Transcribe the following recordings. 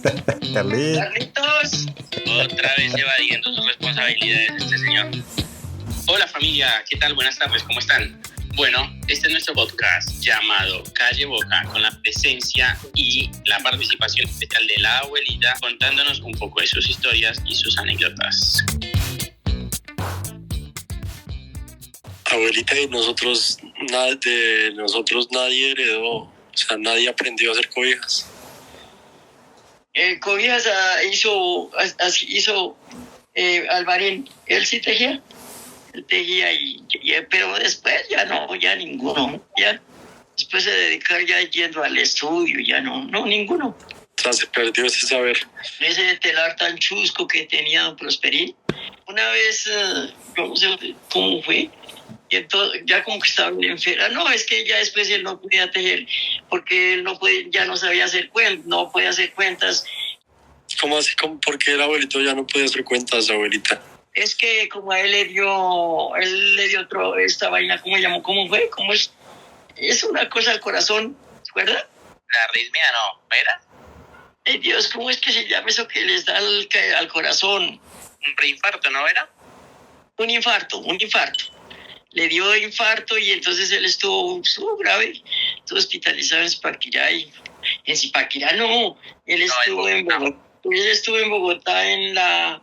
Carlitos. Carlitos, otra vez evadiendo sus responsabilidades este señor. Hola familia, ¿qué tal? Buenas tardes, ¿cómo están? Bueno, este es nuestro podcast llamado Calle Boca, con la presencia y la participación especial de la abuelita, contándonos un poco de sus historias y sus anécdotas. Abuelita, y nosotros nadie heredó, o sea, nadie aprendió a hacer cobijas. Cobijas hizo Alvarín. Él sí tejía. Él tejía, pero después ya ninguno. Ya después de dedicar ya yendo al estudio, ya no, ninguno. O sea, se perdió ese saber. Ese telar tan chusco que tenía don Prosperín. Una vez, no sé cómo fue, y entonces ya como que estaba bien enferma. No, es que ya después él no podía tejer, porque él ya no sabía hacer cuentas, no podía hacer cuentas. ¿Cómo así? ¿Por qué el abuelito ya no podía hacer cuentas, abuelita? Es que como a él le dio esta vaina, ¿cómo fue? ¿Cómo es? Es una cosa al corazón, ¿se acuerda? La arritmia no, ¿era? Ay Dios, ¿cómo es que se llama eso que les da al corazón? Un preinfarto, ¿no era? Un infarto. Le dio infarto y entonces él estuvo grave, estuvo hospitalizado en Zipaquirá. En Zipaquirá no, él estuvo en Bogotá. Él estuvo en Bogotá en la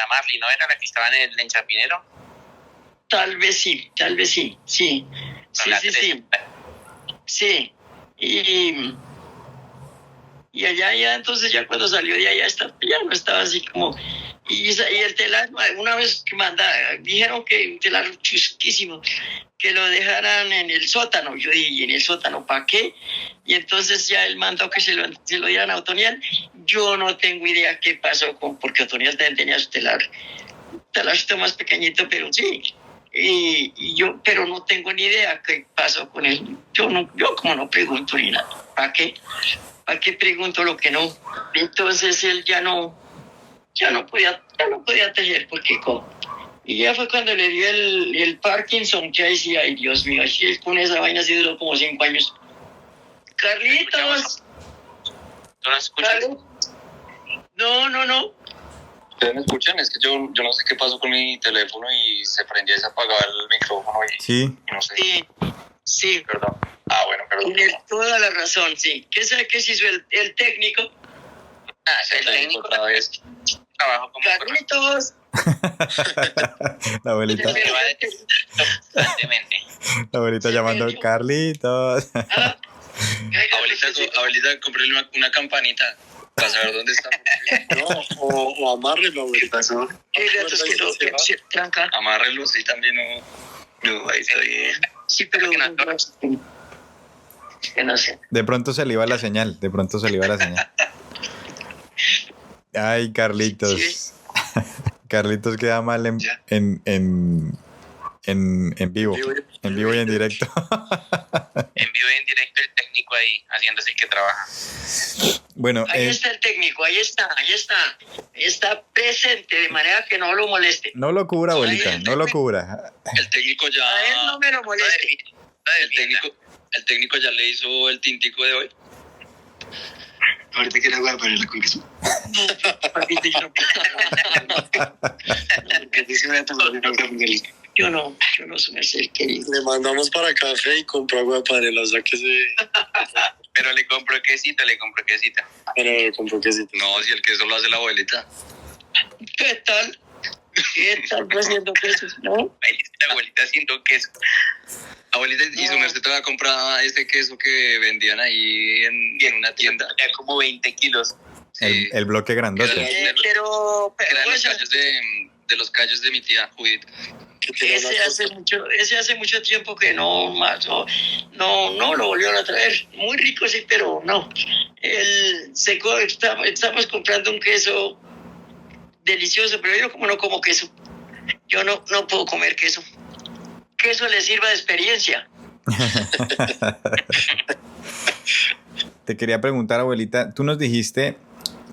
Marley, ¿no era la que estaba en Chapinero? Tal vez sí. Sí. Y allá ya, entonces ya cuando salió de allá ya no estaba así como... Y el telar, una vez que dijeron que un telar chusquísimo, que lo dejaran en el sótano. Yo dije, ¿y en el sótano para qué? Y entonces ya él mandó que se lo dieran a Otoniel. Yo no tengo idea qué pasó porque Otoniel también tenía su telarcito más pequeñito, pero sí. Pero no tengo ni idea qué pasó con él. Yo como no pregunto ni nada. ¿Para qué? ¿Para qué pregunto lo que no? Entonces él ya no podía tejer porque y ya fue cuando le dio el Parkinson, que ahí sí, ay Dios mío, así con esa vaina sí duró como 5 años. Carlitos. ¿Tú no escuchas? No. ¿Ustedes me escuchan? Es que yo no sé qué pasó con mi teléfono y se prendía y se apagaba el micrófono y no sé. Sí. Perdón. Bueno, perdón. Tienes toda la razón, sí. ¿Qué sabe qué se hizo el técnico? El técnico otra vez. Trabajo como Carlitos. La abuelita. Constantemente. La abuelita llamando Carlitos. Abuelita, compré una campanita para saber dónde está. No, o amárrelo, abuelita, ¿no? Hay datos que se trancan. Amárrelo, sí, también no, ahí está bien. Sí, pero que no sé. De pronto se le iba la señal. Ay, Carlitos. Sí. Carlitos queda mal en vivo. En vivo y en directo. En vivo y en directo el técnico ahí, haciéndose que trabaja. Bueno, ahí está el técnico, ahí está. Está presente, de manera que no lo moleste. No lo cubra, abuelita, no lo cubra. El técnico ya... A él no me lo moleste. El técnico ya le hizo el tintico de hoy. Ahorita quiero agua para la con queso. Yo no soy el querido. Le mandamos para café y compró agua para él, o sea que se... Pero le compró quesita. Pero le compró quesito. No, si el queso lo hace la abuelita. ¿Qué tal haciendo queso? ¿No? La abuelita haciendo queso. Abuelita, y su merced todavía compraba este queso que vendían ahí en una tienda. Era como 20 kilos. Sí. El bloque grandote. Pero eran los callos de mi tía Judith. Ese hace mucho tiempo que no lo volvieron a traer. Muy rico, sí, pero no. Estamos comprando un queso delicioso, pero yo como no como queso. Yo no puedo comer queso. Queso le sirva de experiencia. Te quería preguntar, abuelita, tú nos dijiste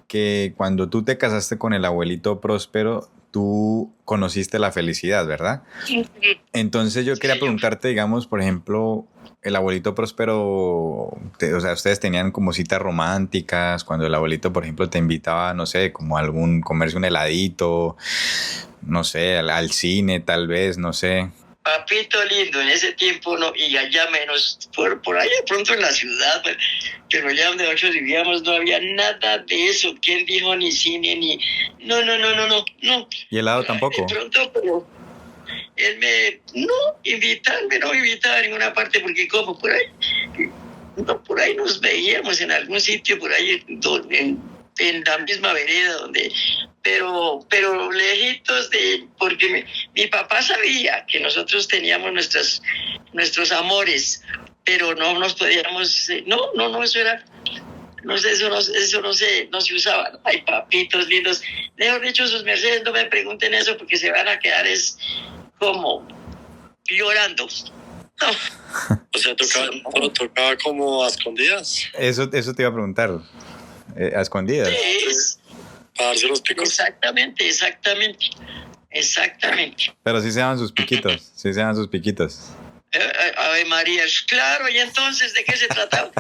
que cuando tú te casaste con el abuelito Próspero, tú conociste la felicidad, ¿verdad? Entonces yo quería preguntarte, digamos, por ejemplo, el abuelito Próspero, o sea, ustedes tenían como citas románticas, cuando el abuelito, por ejemplo, te invitaba, no sé, como a comerse un heladito, no sé, al cine tal vez, no sé. Papito lindo, en ese tiempo no, y allá menos, por ahí de pronto en la ciudad, pero allá donde nosotros vivíamos no había nada de eso. ¿Quién dijo ni cine ni...? No. ¿Y helado tampoco? De pronto, pero él no invitaba a ninguna parte, porque como por ahí nos veíamos en algún sitio, por ahí en la misma vereda donde... Pero lejitos porque mi papá sabía que nosotros teníamos nuestros amores, pero no nos podíamos, eso era, eso no se usaba. Ay, papitos lindos, mejor dicho, sus mercedes, no me pregunten eso porque se van a quedar como llorando. No. O sea, tocaba como a escondidas. Eso te iba a preguntar, a escondidas. Sí. Para darse los picos. Exactamente. Pero sí se daban sus piquitos, Ave María, claro, y entonces, ¿de qué se trataba?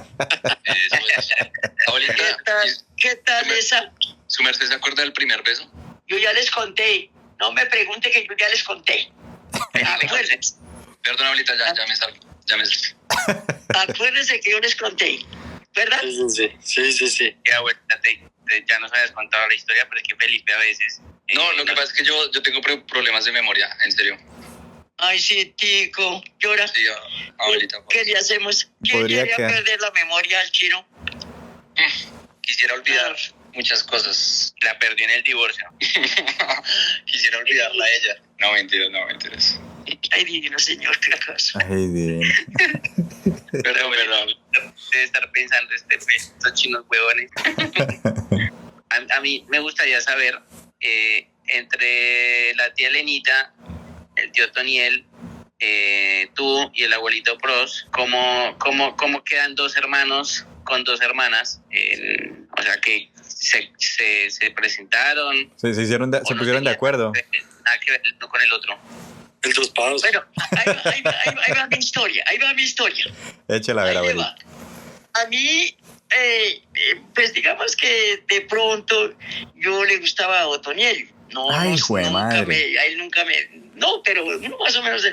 ¿Qué tal esa? ¿Su merced se acuerda del primer beso? Yo ya les conté, no me pregunte que yo ya les conté. Acuérdense. Perdón, abuelita, ya me salgo. Acuérdense que yo les conté, ¿verdad? Sí. Ya, abuelita, ya nos habías contado la historia, pero es que Felipe a veces... No, lo que pasa es que yo tengo problemas de memoria, en serio. Ay, sí, tico, llora. Sí, abuelita. ¿Qué le hacemos? ¿Quién quería perder la memoria al chino? Quisiera olvidar muchas cosas. La perdió en el divorcio. Quisiera olvidarla a ella. No, mentiras. Ay, divino señor, qué acaso. Ay, divino. Perdón. Debe estar pensando estos chinos huevones. A mí me gustaría saber, entre la tía Lenita, el tío Toniel, tú y el abuelito Pros, ¿cómo quedan dos hermanos con dos hermanas? O sea, que se presentaron. Se pusieron de acuerdo. Nada que ver uno con el otro. El dos pasos. Bueno, ahí va mi historia. Échala a ver, abuelito. A mí, pues digamos que de pronto yo le gustaba a Otoniel. Ay, hijo de madre. A él nunca no, pero más o menos,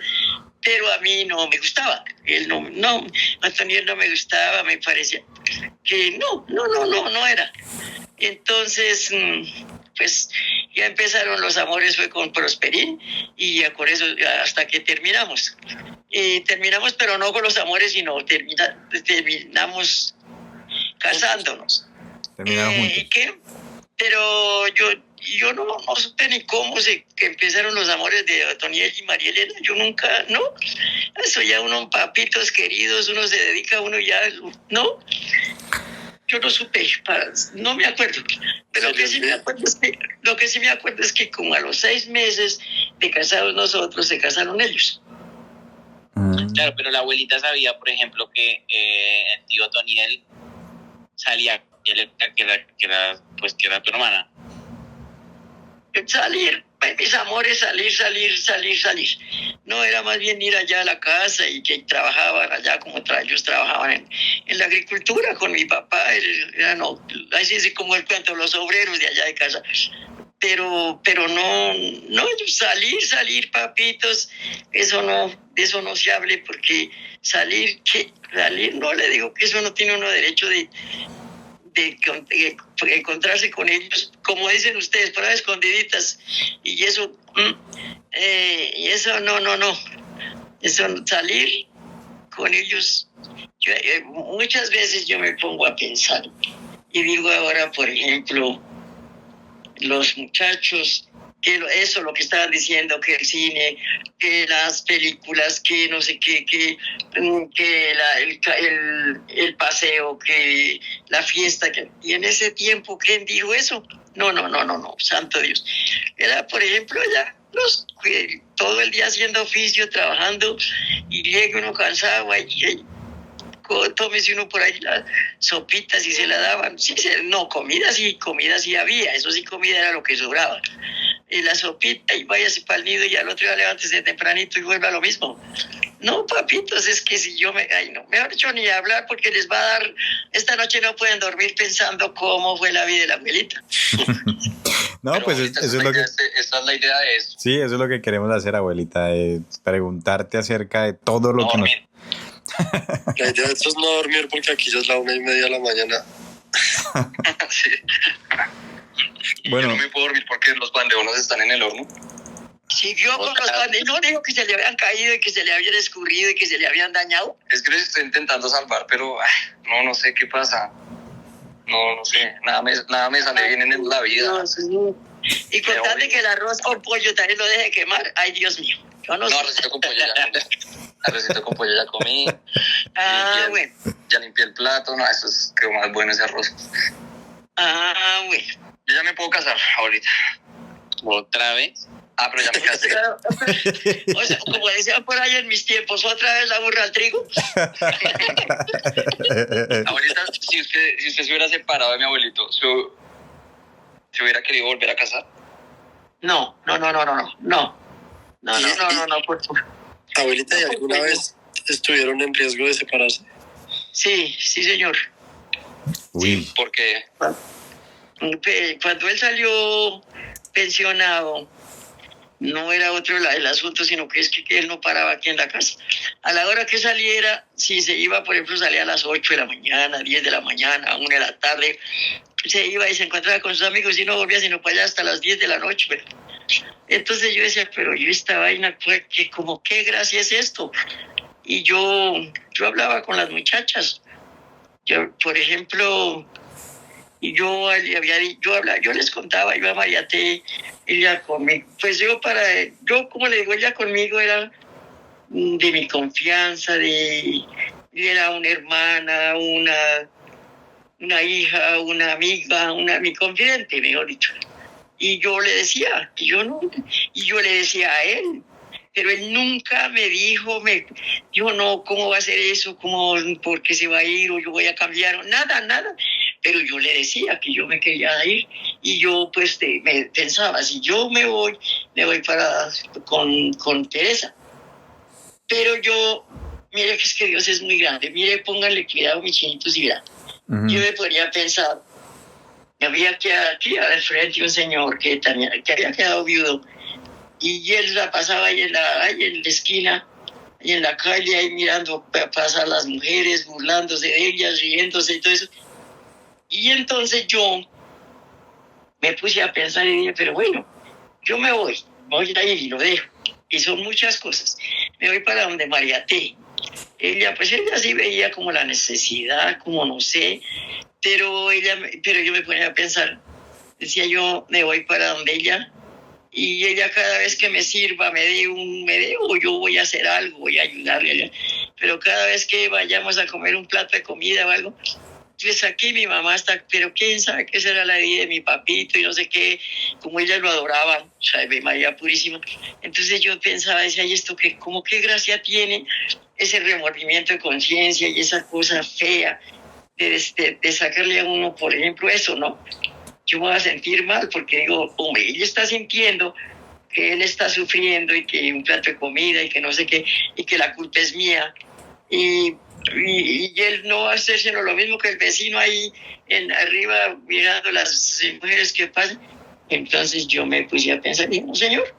pero a mí no me gustaba. Él no, Otoniel no me gustaba, me parecía que no era. Entonces, pues ya empezaron los amores, fue con Prosperín, y ya con eso hasta que terminamos. Terminamos, pero no con los amores, sino terminamos casándonos. Terminaron juntos. Pero yo no supe ni cómo que empezaron los amores de Otoniel y María Elena. Yo nunca, ¿no? Eso ya uno, papitos queridos, uno se dedica a uno ya, ¿no? Yo no supe, no me acuerdo. Pero lo que sí me acuerdo es que como a los 6 meses de casados nosotros, se casaron ellos. Claro, pero la abuelita sabía, por ejemplo, que el tío Toniel salía, que era tu hermana. Salir, mis amores, salir. No, era más bien ir allá a la casa y que trabajaban allá como ellos trabajaban en la agricultura con mi papá. Así es como el cuento, los obreros de allá de casa. Pero no, salir, papitos, eso no se hable, porque salir, no le digo que eso no tiene uno derecho de encontrarse con ellos, como dicen ustedes, por ahí escondiditas, y eso no, eso salir con ellos. Muchas veces yo me pongo a pensar y digo ahora, por ejemplo, los muchachos, que eso lo que estaban diciendo, que el cine, que las películas, que no sé qué, que el paseo, que la fiesta, y en ese tiempo, ¿quién dijo eso? No, santo Dios. Era, por ejemplo, ya todo el día haciendo oficio, trabajando, y llega uno cansado, tómese uno por ahí las sopitas y se la daban. Comida sí había, eso sí, comida era lo que sobraba. Y la sopita, y váyase para el nido, y al otro día levántese tempranito y vuelva a lo mismo. No, papitos, es que si yo me... Ay, no, mejor dicho, ni hablar porque les va a dar... Esta noche no pueden dormir pensando cómo fue la vida de la abuelita. No, Pero, pues abuelita, eso es lo que... esa es la idea de eso. Sí, eso es lo que queremos hacer, abuelita, preguntarte acerca de todo lo No que nos... dormir. La idea de esto es no dormir porque aquí ya es la 1:30 de la mañana. Sí. Y Bueno. yo no me puedo dormir porque los pandeones están en el horno. Siguió con los panes, no dijo que se le habían caído y que se le habían escurrido y que se le habían dañado. Es que los estoy intentando salvar, pero no sé qué pasa. No sé, nada me sale bien en la vida. No, señor. Y contarte que el arroz con pollo también lo deje quemar. Ay, Dios mío. Yo no sé. No, arrocito con pollo ya. Arrocito con pollo ya comí. Bueno. Ya limpié el plato. No, eso es quedó más bueno ese arroz. Bueno. Yo ya me puedo casar ahorita. ¿Otra vez? Pero ya me casé. O sea, como decían por ahí en mis tiempos, otra vez la burra al trigo. Abuelita, si usted se hubiera separado de mi abuelito, ¿se hubiera querido volver a casar? No, por favor. Abuelita, ¿y alguna vez estuvieron en riesgo de separarse? Sí, señor. Uy. Porque Cuando él salió pensionado, no era otro el asunto, sino que es que él no paraba aquí en la casa. A la hora que saliera, si se iba, por ejemplo, salía a las 8 de la mañana, 10 de la mañana, 1 de la tarde, se iba y se encontraba con sus amigos y no volvía sino para allá hasta las 10 de la noche. Entonces yo decía, pero yo esta vaina, que como qué gracia es esto. Y yo hablaba con las muchachas. Yo, por ejemplo, yo les contaba, yo a Mariate, ella conmigo, pues yo como le digo, ella conmigo era de mi confianza, era una hermana, una hija, una amiga, mi confidente, mejor dicho. Y yo le decía, y yo le decía a él, pero él nunca me dijo, no, ¿cómo va a ser eso? ¿Por qué se va a ir? ¿O yo voy a cambiar? Nada. Pero yo le decía que yo me quería ir. Y yo, pues, me pensaba, si yo me voy con Teresa. Pero mire que es que Dios es muy grande. Mire, pónganle cuidado, mis chinitos, y verán. Uh-huh. Yo me podría pensar, había que aquí al frente un señor que había quedado viudo. Y él la pasaba ahí en la esquina, y en la calle, ahí mirando pasar las mujeres, burlándose de ellas, riéndose y todo eso. Y entonces yo me puse a pensar y dije, pero bueno, yo me voy a ir y lo dejo. Y son muchas cosas. Me voy para donde Mariate. Ella sí veía como la necesidad, como no sé, pero yo me ponía a pensar, decía yo, me voy para donde ella. Y ella cada vez que me sirva, me dé, o yo voy a hacer algo, voy a ayudarle a ella. Pero cada vez que vayamos a comer un plato de comida o algo, pues aquí mi mamá está, pero quién sabe qué será la vida de mi papito y no sé qué, como ella lo adoraba, o sea, de María Purísima. Entonces yo pensaba, decía, ¿y esto qué, como qué gracia tiene ese remordimiento de conciencia y esa cosa fea de sacarle a uno, por ejemplo, eso, ¿no? Yo me voy a sentir mal porque digo, hombre, ella está sintiendo que él está sufriendo y que un plato de comida y que no sé qué, y que la culpa es mía. Y él no va a hacer sino lo mismo que el vecino ahí arriba mirando las mujeres que pasan. Entonces yo me puse a pensar, y no, señor.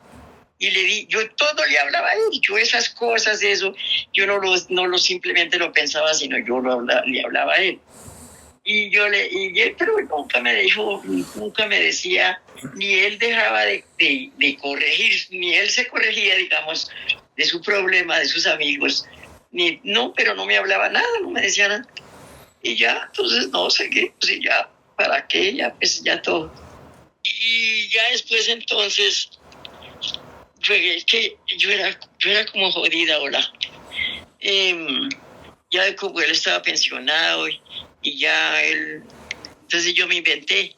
Y yo todo le hablaba a él, yo esas cosas, eso, yo no lo simplemente lo pensaba, sino yo le hablaba a él. Y él, pero nunca me decía, ni él dejaba de corregir, ni él se corregía, digamos, de su problema, de sus amigos, pero no me hablaba nada, no me decía nada. Y ya, entonces, no sé qué, pues ya, ¿para qué? Ya, pues ya todo. Y ya después, entonces, fue que yo era como jodida, hola. Ya como él estaba pensionado y ya él, entonces yo me inventé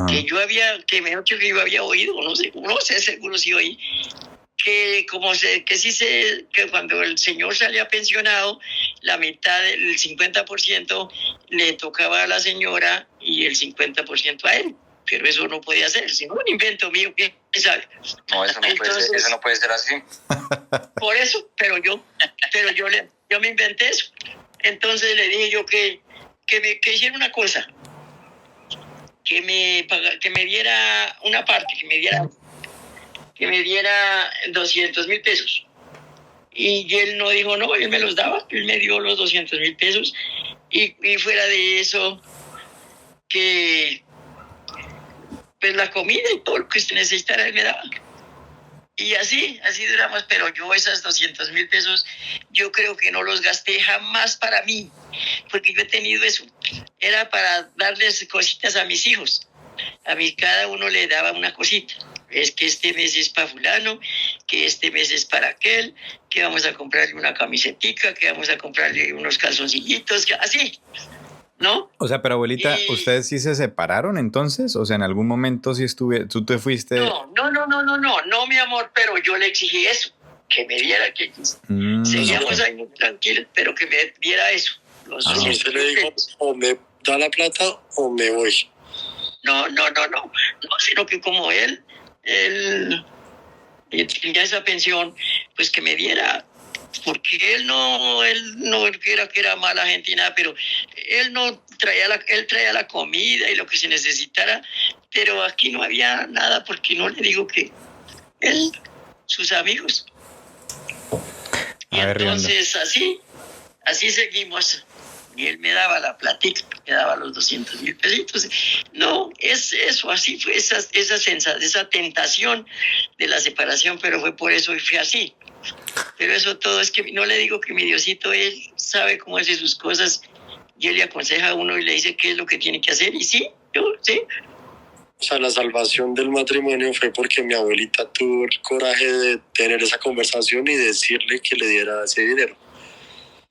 que yo había oído, no sé seguro si oí, que que cuando el señor salía pensionado, la mitad, el 50% le tocaba a la señora y el 50% a él. pero eso no puede hacer, sino un invento mío, ¿quién sabe? No, eso no puede ser así. Por eso, pero yo me inventé eso. Entonces le dije yo que hiciera una cosa, que me diera una parte, que me diera 200,000 pesos. Y él no dijo no, él me los daba, él me dio los 200,000 pesos. Y fuera de eso, que pues la comida y todo lo que usted necesitara, él me daba. Y así duramos, pero yo esas 200,000 pesos, yo creo que no los gasté jamás para mí, porque yo he tenido eso. Era para darles cositas a mis hijos. Cada uno le daba una cosita. Es que este mes es para fulano, que este mes es para aquel, que vamos a comprarle una camisetica, que vamos a comprarle unos calzoncillitos, así, ¿no? O sea, pero abuelita, ¿ustedes sí se separaron entonces? O sea, en algún momento sí tú te fuiste... No, mi amor, pero yo le exigí eso, que me diera, que seguíamos ahí muy tranquilos, pero que me diera eso. Usted le dijo, o me da la plata o me voy. No, sino que como él tenía esa pensión, pues que me diera, porque él no era que era mala gente y nada, pero él traía la comida y lo que se necesitara, pero aquí no había nada, porque no le digo que sus amigos. Y entonces así seguimos. Y él me daba la platica, me daba los 200,000 pesitos. No, es eso, así fue esa tentación de la separación, pero fue por eso y fue así. Pero eso todo es que no le digo que mi Diosito, él sabe cómo hace sus cosas y él le aconseja a uno y le dice qué es lo que tiene que hacer. Y sí. O sea, la salvación del matrimonio fue porque mi abuelita tuvo el coraje de tener esa conversación y decirle que le diera ese dinero.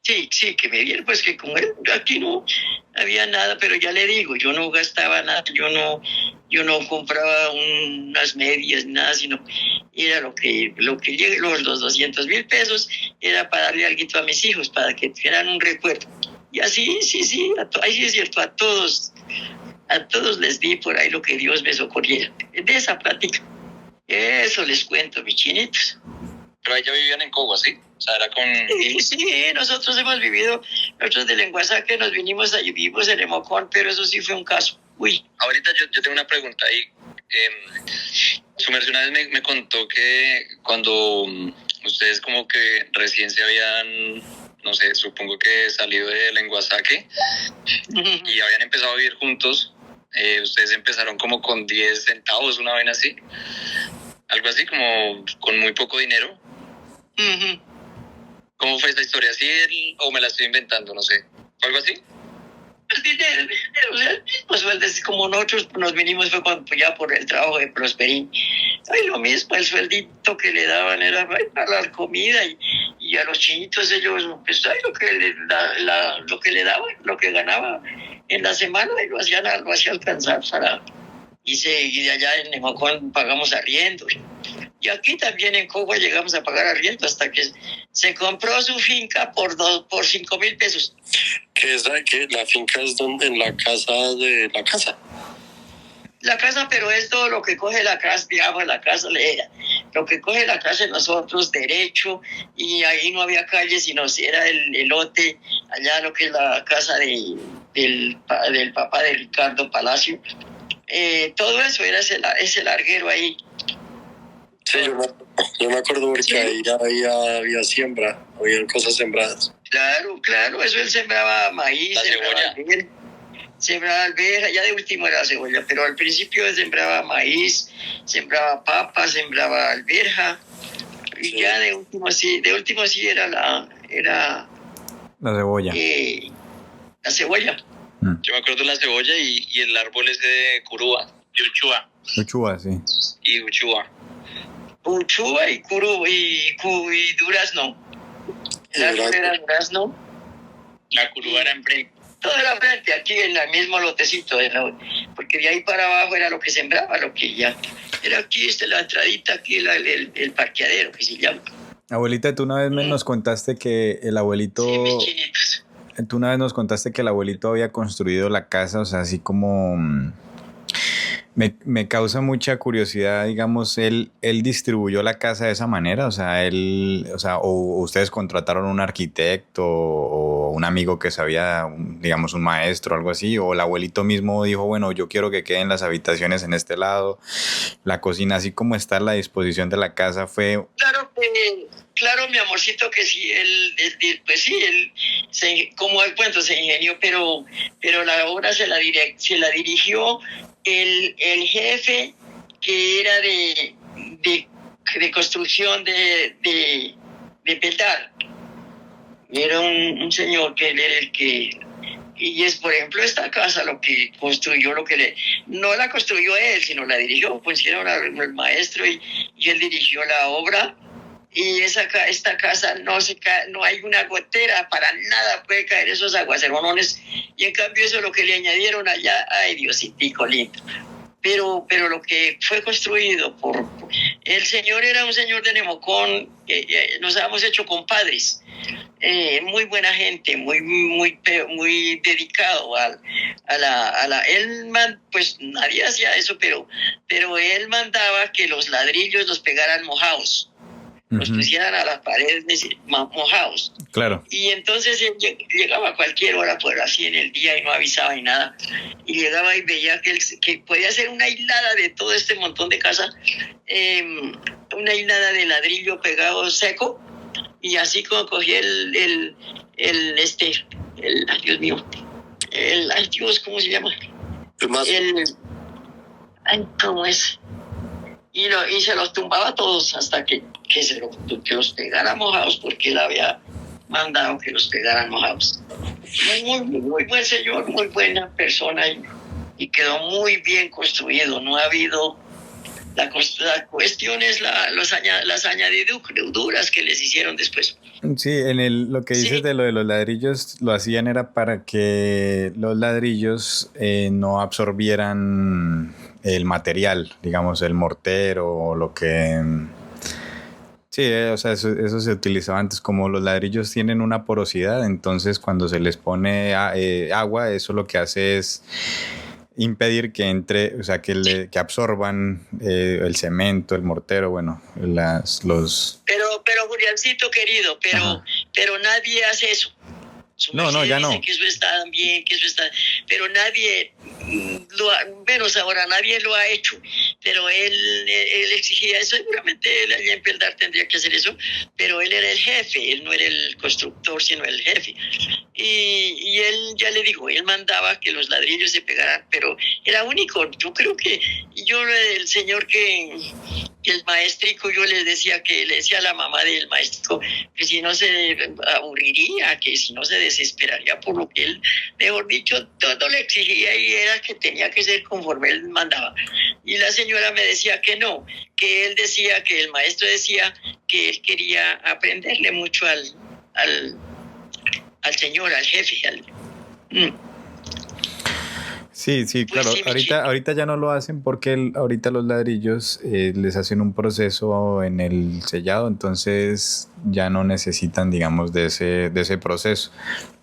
Sí, que me dieron, pues que como él, aquí no había nada, pero ya le digo, yo no gastaba nada, yo no compraba unas medias, nada, sino era lo que llegue, los 200,000 pesos, era para darle algo a mis hijos, para que tuvieran un recuerdo. Y así, ahí sí es cierto, a todos les di por ahí lo que Dios me socorriera. De esa plática, eso les cuento, mis chinitos. Pero ahí ya vivían en Cogua, ¿sí? O sea, era con... Sí, nosotros hemos vivido, nosotros del Lenguasaque nos vivimos en Emocón, pero eso sí fue un caso. Uy. Ahorita yo tengo una pregunta ahí. Su merced una vez me contó que cuando ustedes como que recién se habían, no sé, supongo que salido de Lenguasaque y habían empezado a vivir juntos, ustedes empezaron como con 10 centavos, una vaina así. Algo así, como con muy poco dinero. Uh-huh. ¿Cómo fue esta historia? ¿Así o me la estoy inventando? No sé. ¿Algo así? El dinero, o sea, pues como nosotros nos vinimos fue cuando ya por el trabajo de Prosperín. Ay, lo mismo, el sueldito que le daban era para la comida y a los chinitos ellos, pues ay, lo que le daban, lo que ganaba en la semana y lo hacía alcanzar para... Y de allá en Nemocón pagamos arriendo. Y aquí también en Cogua llegamos a pagar arriendo hasta que se compró su finca por 5,000 pesos. ¿Qué es la finca? ¿Es donde en la casa de la casa? La casa, pero es todo lo que coge la casa, digamos, la casa lo que coge la casa de nosotros derecho, y ahí no había calle, sino era el lote, allá lo que es la casa del papá de Ricardo Palacio. Todo eso era ese larguero ahí. Sí, yo me acuerdo porque sí. Ahí había siembra, habían cosas sembradas. Claro, eso él sembraba maíz, sembraba alberja, ya de último era cebolla, pero al principio él sembraba maíz, sembraba papa, sembraba alberja, y sí. Ya de último sí era la cebolla. La cebolla. Yo me acuerdo de la cebolla y el árbol ese de curúa, de uchúa. Uchúa, sí. Y uchúa. Uchúa y curúa y durazno. El árbol era durazno. La curúa era enfrente. Todo era frente, aquí en el mismo lotecito, porque de ahí para abajo era lo que sembraba, lo que ya... Era aquí, la entradita, aquí el parqueadero, que se llama. Abuelita, tú una vez nos contaste que el abuelito... Sí, mis chinitos. Tú una vez nos contaste que el abuelito había construido la casa, o sea, así como Me causa mucha curiosidad, digamos, él distribuyó la casa de esa manera, o ustedes contrataron un arquitecto o un amigo que sabía, digamos, un maestro o algo así, o el abuelito mismo dijo, bueno, yo quiero que queden las habitaciones en este lado, la cocina, así como está la disposición de la casa fue... Claro, mi amorcito, que sí, pues sí, como el cuento se ingenió, pero la obra se la dirigió el jefe que era de construcción de Petar. Era un señor que él era el que... Y es, por ejemplo, esta casa lo que construyó, no la construyó él, sino la dirigió, pues era el maestro y él dirigió la obra. Y esta casa no hay una gotera, para nada puede caer esos aguacerones. Y en cambio eso es lo que le añadieron allá, ay Diositico lindo. Pero lo que fue construido el señor era un señor de Nemocón, nos habíamos hecho compadres, muy buena gente, muy dedicado pues nadie hacía eso, pero él mandaba que los ladrillos los pegaran mojados. Los pusieran a las paredes mojados. Claro. Y entonces él llegaba a cualquier hora, por así en el día, y no avisaba ni nada. Y llegaba y veía que podía hacer una hilada de todo este montón de casa, una hilada de ladrillo pegado seco, y así como cogía ay Dios mío, ay Dios, ¿cómo se llama? ¿Cómo es? Y se los tumbaba todos hasta que los pegara mojados, porque él había mandado que los pegaran mojados. Muy buen señor, muy buena persona, y quedó muy bien construido. No ha habido... La cuestión es las añadiduras que les hicieron después. Sí, lo que dices de lo de los ladrillos, lo hacían era para que los ladrillos no absorbieran el material, digamos, el mortero o lo que... Sí, o sea, eso se utilizaba antes. Como los ladrillos tienen una porosidad, entonces cuando se les pone agua, eso lo que hace es impedir que entre, o sea, que absorban el cemento, el mortero, bueno, los... Pero Juliancito querido, pero nadie hace eso. No, ya no. Dice que eso está bien, pero nadie, menos ahora, nadie lo ha hecho. Pero él exigía eso, seguramente él allá en Peldar tendría que hacer eso, pero él era el jefe, él no era el constructor, sino el jefe. Y él, ya le digo, él mandaba que los ladrillos se pegaran, pero era único. Yo creo que el señor el maestrico, yo le decía a la mamá del maestrico que si no se aburriría, que si no se desesperaría por lo que él, mejor dicho, todo le exigía, y era que tenía que ser conforme él mandaba. Y la señora me decía que no, que él decía, que el maestro decía que él quería aprenderle mucho al señor, al jefe. Sí, claro. Pues sí, ahorita ya no lo hacen porque ahorita los ladrillos les hacen un proceso en el sellado, entonces ya no necesitan, digamos, de ese proceso.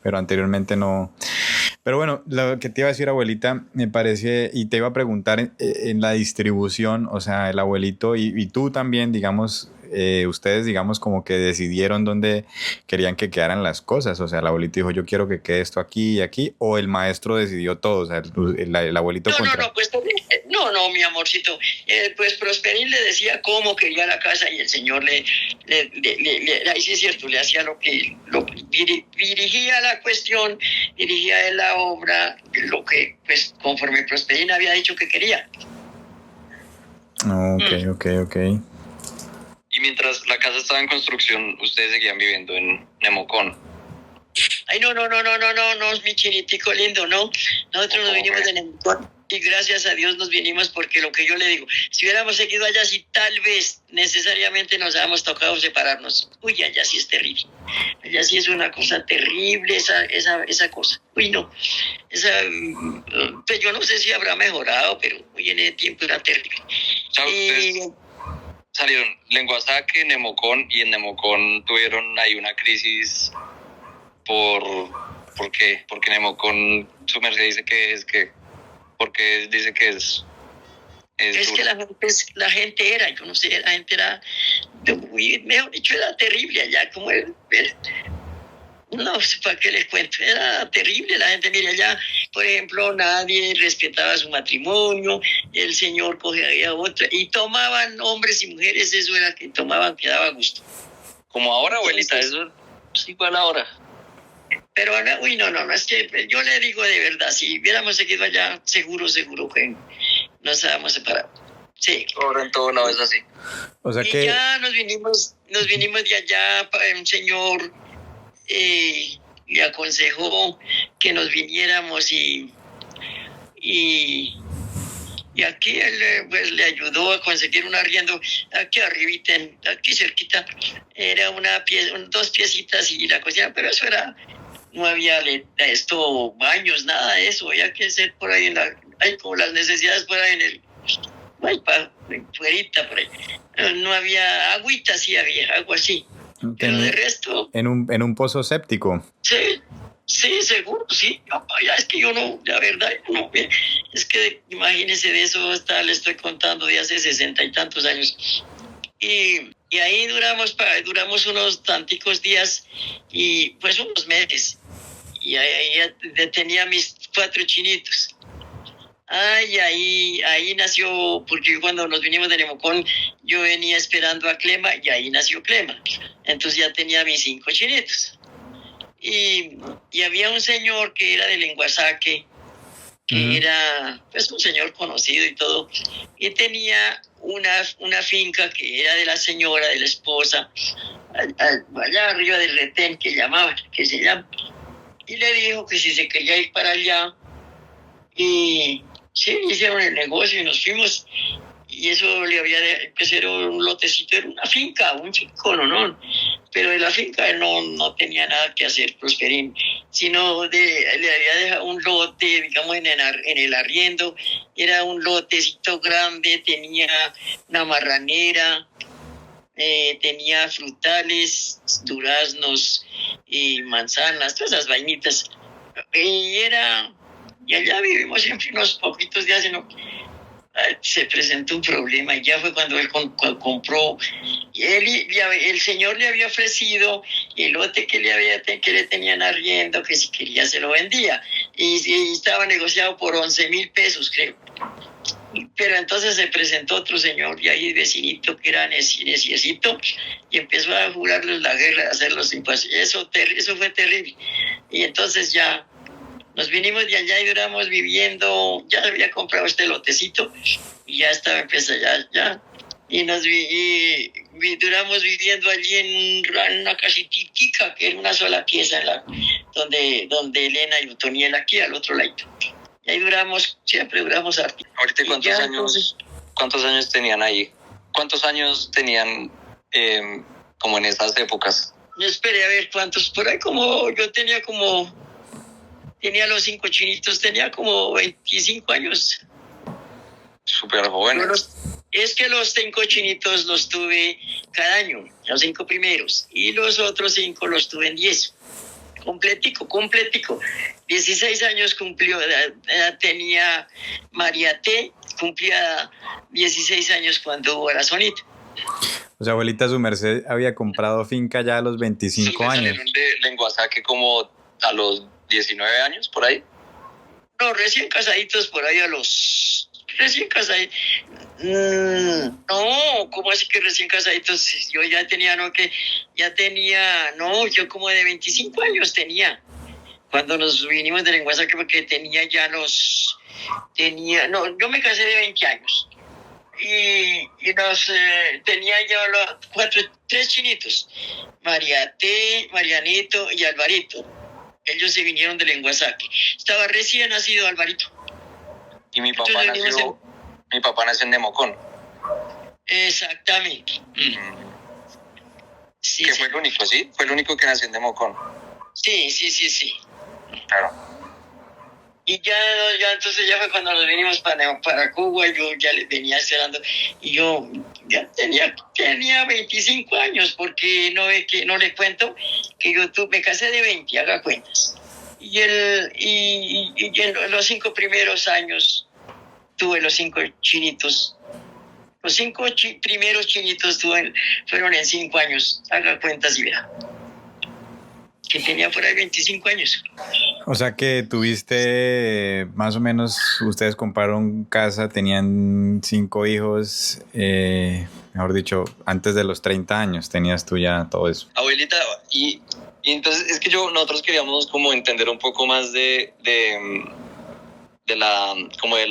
Pero anteriormente no. Pero bueno, lo que te iba a decir, abuelita, me parece, y te iba a preguntar en la distribución, o sea, el abuelito y tú también, digamos, ustedes, digamos, como que decidieron dónde querían que quedaran las cosas. O sea, el abuelito dijo, yo quiero que quede esto aquí y aquí, o el maestro decidió todo. O sea, el abuelito... No, mi amorcito. Pues Prosperín le decía cómo quería la casa, y el señor ahí sí es cierto, le hacía lo que dirigía la cuestión, dirigía la obra, lo que, pues, conforme Prosperín había dicho que quería. Ok. Y mientras la casa estaba en construcción, ustedes seguían viviendo en Nemocón. Ay, no, mi chinitico lindo, no. Nosotros nos vinimos de Nemocón, y gracias a Dios nos vinimos, porque lo que yo le digo, si hubiéramos seguido allá, sí, tal vez necesariamente nos habíamos tocado separarnos. Uy, allá sí es terrible. Allá sí es una cosa terrible esa cosa. Uy, no. Pues yo no sé si habrá mejorado, pero hoy en ese tiempo era terrible. Ustedes salieron Lenguasaque, Nemocón, y en Nemocón tuvieron ahí una crisis ¿por qué? Porque Nemocón, su merced dice que es que... Porque dice que es... Es que la gente era, yo no sé, la gente era, mejor dicho, era terrible allá, como no sé para qué les cuento, era terrible la gente. Mire, allá, por ejemplo, nadie respetaba su matrimonio, el señor cogía a otra, y tomaban hombres y mujeres, eso era que tomaban, que daba gusto. Como ahora, abuelita, eso es igual ahora. Pero, no, es que yo le digo de verdad, si hubiéramos seguido allá, seguro que nos habíamos separado. Sí. Ahora en todo lado es así. O sea y que... ya nos vinimos de allá, un señor le aconsejó que nos viniéramos y aquí él pues, le ayudó a conseguir un arriendo aquí arribita, aquí cerquita, era dos piecitas y la cocina, pero eso era, no había baños, nada de eso, había que hacer por ahí, hay como las necesidades por ahí fuerita, por ahí. No había agüita, sí había agua así. Pero de resto... En un pozo séptico. Sí, seguro, sí. Ya es que yo no, la verdad, yo no. Es que imagínese de eso, le estoy contando de hace 60 y tantos años. Y ahí duramos unos tanticos días y pues unos meses. Y ahí tenía mis 4 chinitos. Ahí nació, porque cuando nos vinimos de Nemocón, yo venía esperando a Clema y ahí nació Clema. Entonces ya tenía mis 5 chinitos. Y había un señor que era de Lenguasaque, que era pues un señor conocido y todo, y tenía una finca que era de la señora, de la esposa, allá arriba del Retén, que se llama, y le dijo que si se quería ir para allá, y sí, hicieron el negocio y nos fuimos, y eso le había pues era un lotecito, era una finca, un fincón, ¿no? Pero de la finca no tenía nada que hacer, Prosperín, sino le había dejado un lote, digamos, en el arriendo, era un lotecito grande, tenía una marranera, tenía frutales, duraznos y manzanas, todas esas vainitas. Y allá vivimos siempre unos poquitos días, se presentó un problema y ya fue cuando él compró. El señor le había ofrecido el lote que le tenían arriendo, que si quería se lo vendía, y estaba negociado por 11,000 pesos, creo. Pero entonces se presentó otro señor y ahí vecinito que era neciecito y empezó a jurarles la guerra, a hacer los impuestos. Eso fue terrible. Y entonces ya nos vinimos de allá y duramos viviendo, ya había comprado este lotecito y ya estaba empezando ya. Y duramos viviendo allí en una casita que era una sola pieza donde Elena y Otoniel aquí al otro lado. Y ahí siempre duramos harto. Ahorita, ¿cuántos años tenían ahí? ¿Cuántos años tenían como en esas épocas? Yo esperé a ver cuántos, por ahí tenía los 5 chinitos, tenía como 25 años. Súper jóvenes. Es que los 5 chinitos los tuve cada año, los 5 primeros, y los otros 5 los tuve en 10. Completico. 16 años cumplió, tenía María T, cumplía 16 años cuando hubo la Sonita. O sea, abuelita, su merced había comprado finca ya a los 25 años. ¿Salieron de Lenguasaque como a los 19 años, por ahí? No, recién casaditos por ahí recién casaditos. No, ¿cómo así que recién casaditos? Yo ya tenía, yo como de 25 años tenía. Cuando nos vinimos de Lenguasaque, porque yo me casé de 20 años. Y tenía ya 3 chinitos, María T, Marianito y Alvarito. Ellos se vinieron de Lenguasaque. Estaba recién nacido Alvarito. Y mi papá nació en Nemocón. Exactamente. Sí, que fue el único, ¿sí? Fue el único que nació en Nemocón. Sí. Claro. Y ya entonces ya fue cuando nos vinimos para Cuba, yo ya les venía esperando, y yo ya tenía 25 años, porque no les cuento que me casé de 20, haga cuentas. Y en los 5 primeros años tuve los 5 chinitos. Los 5 primeros chinitos fueron en 5 años. Haga cuentas y vea. Que tenía por ahí 25 años. O sea que tuviste, más o menos, ustedes compraron casa, tenían 5 hijos, mejor dicho, antes de los 30 años tenías tú ya todo eso. Abuelita, y entonces es que nosotros queríamos como entender un poco más de la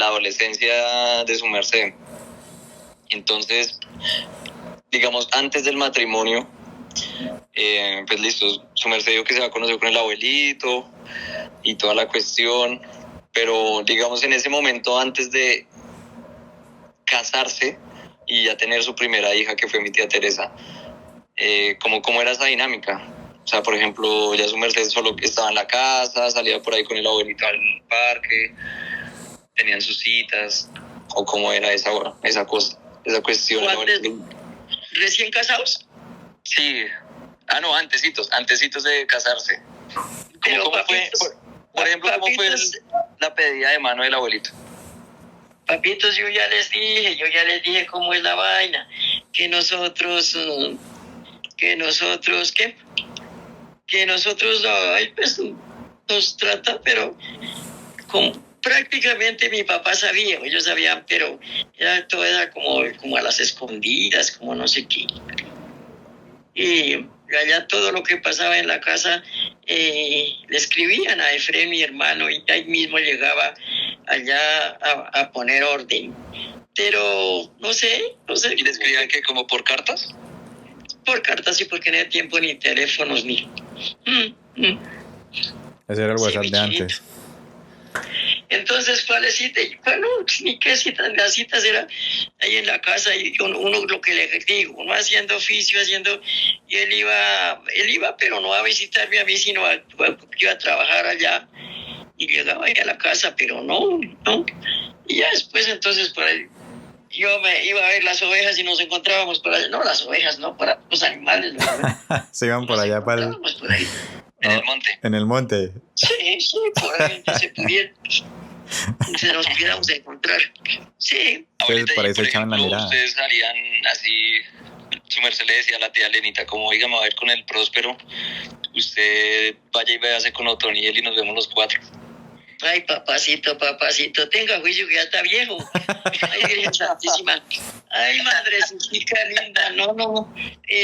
adolescencia de su merced. Entonces, digamos, antes del matrimonio, pues listo, su merced dijo que se va a conocer con el abuelito y toda la cuestión, pero digamos en ese momento antes de casarse y ya tener su primera hija, que fue mi tía Teresa, ¿cómo era esa dinámica? O sea, por ejemplo, ya su merced solo estaba en la casa, salía por ahí con el abuelito al parque, tenían sus citas, o cómo era esa cosa, esa cuestión. ¿Recién casados? Sí. No, antecitos de casarse. Pero ¿Cómo fue? Por ejemplo, ¿cómo fue la pedida de mano del abuelito? Papitos, yo ya les dije cómo es la vaina, que nosotros, pues nos trata, pero prácticamente mi papá sabía, ellos sabían, pero todo era como a las escondidas, como no sé qué. Y allá todo lo que pasaba en la casa le escribían a Efrén, mi hermano, y ahí mismo llegaba allá a poner orden. Pero no sé. ¿Y le escribían que como por cartas? Por cartas, y porque no había tiempo ni teléfonos ni... Ese era el WhatsApp de antes. Entonces, ¿cuáles citas? Bueno, ni qué citas, las citas eran ahí en la casa, y uno lo que le digo, uno haciendo oficio, y él iba, pero no a visitarme a mí, sino iba a trabajar allá, y llegaba ahí a la casa, pero no, y ya después, entonces, por ahí, yo me iba a ver las ovejas y nos encontrábamos por allá, no las ovejas, no, para los animales, ¿no? Se iban por allá para el... Por ahí. En el monte. En el monte. Sí, por ahí, que se pudiera, se nos pudiéramos encontrar. Sí. Entonces, por ahí se echaban la mirada. Ustedes salían así, su merced le decía a la tía Lenita, como, oiga, me voy a ver con el Próspero, usted vaya y véase con Otoniel y nos vemos los 4. Ay, papacito, tenga juicio que ya está viejo. Ay, Virgen Santísima. Ay, madrecita linda, no.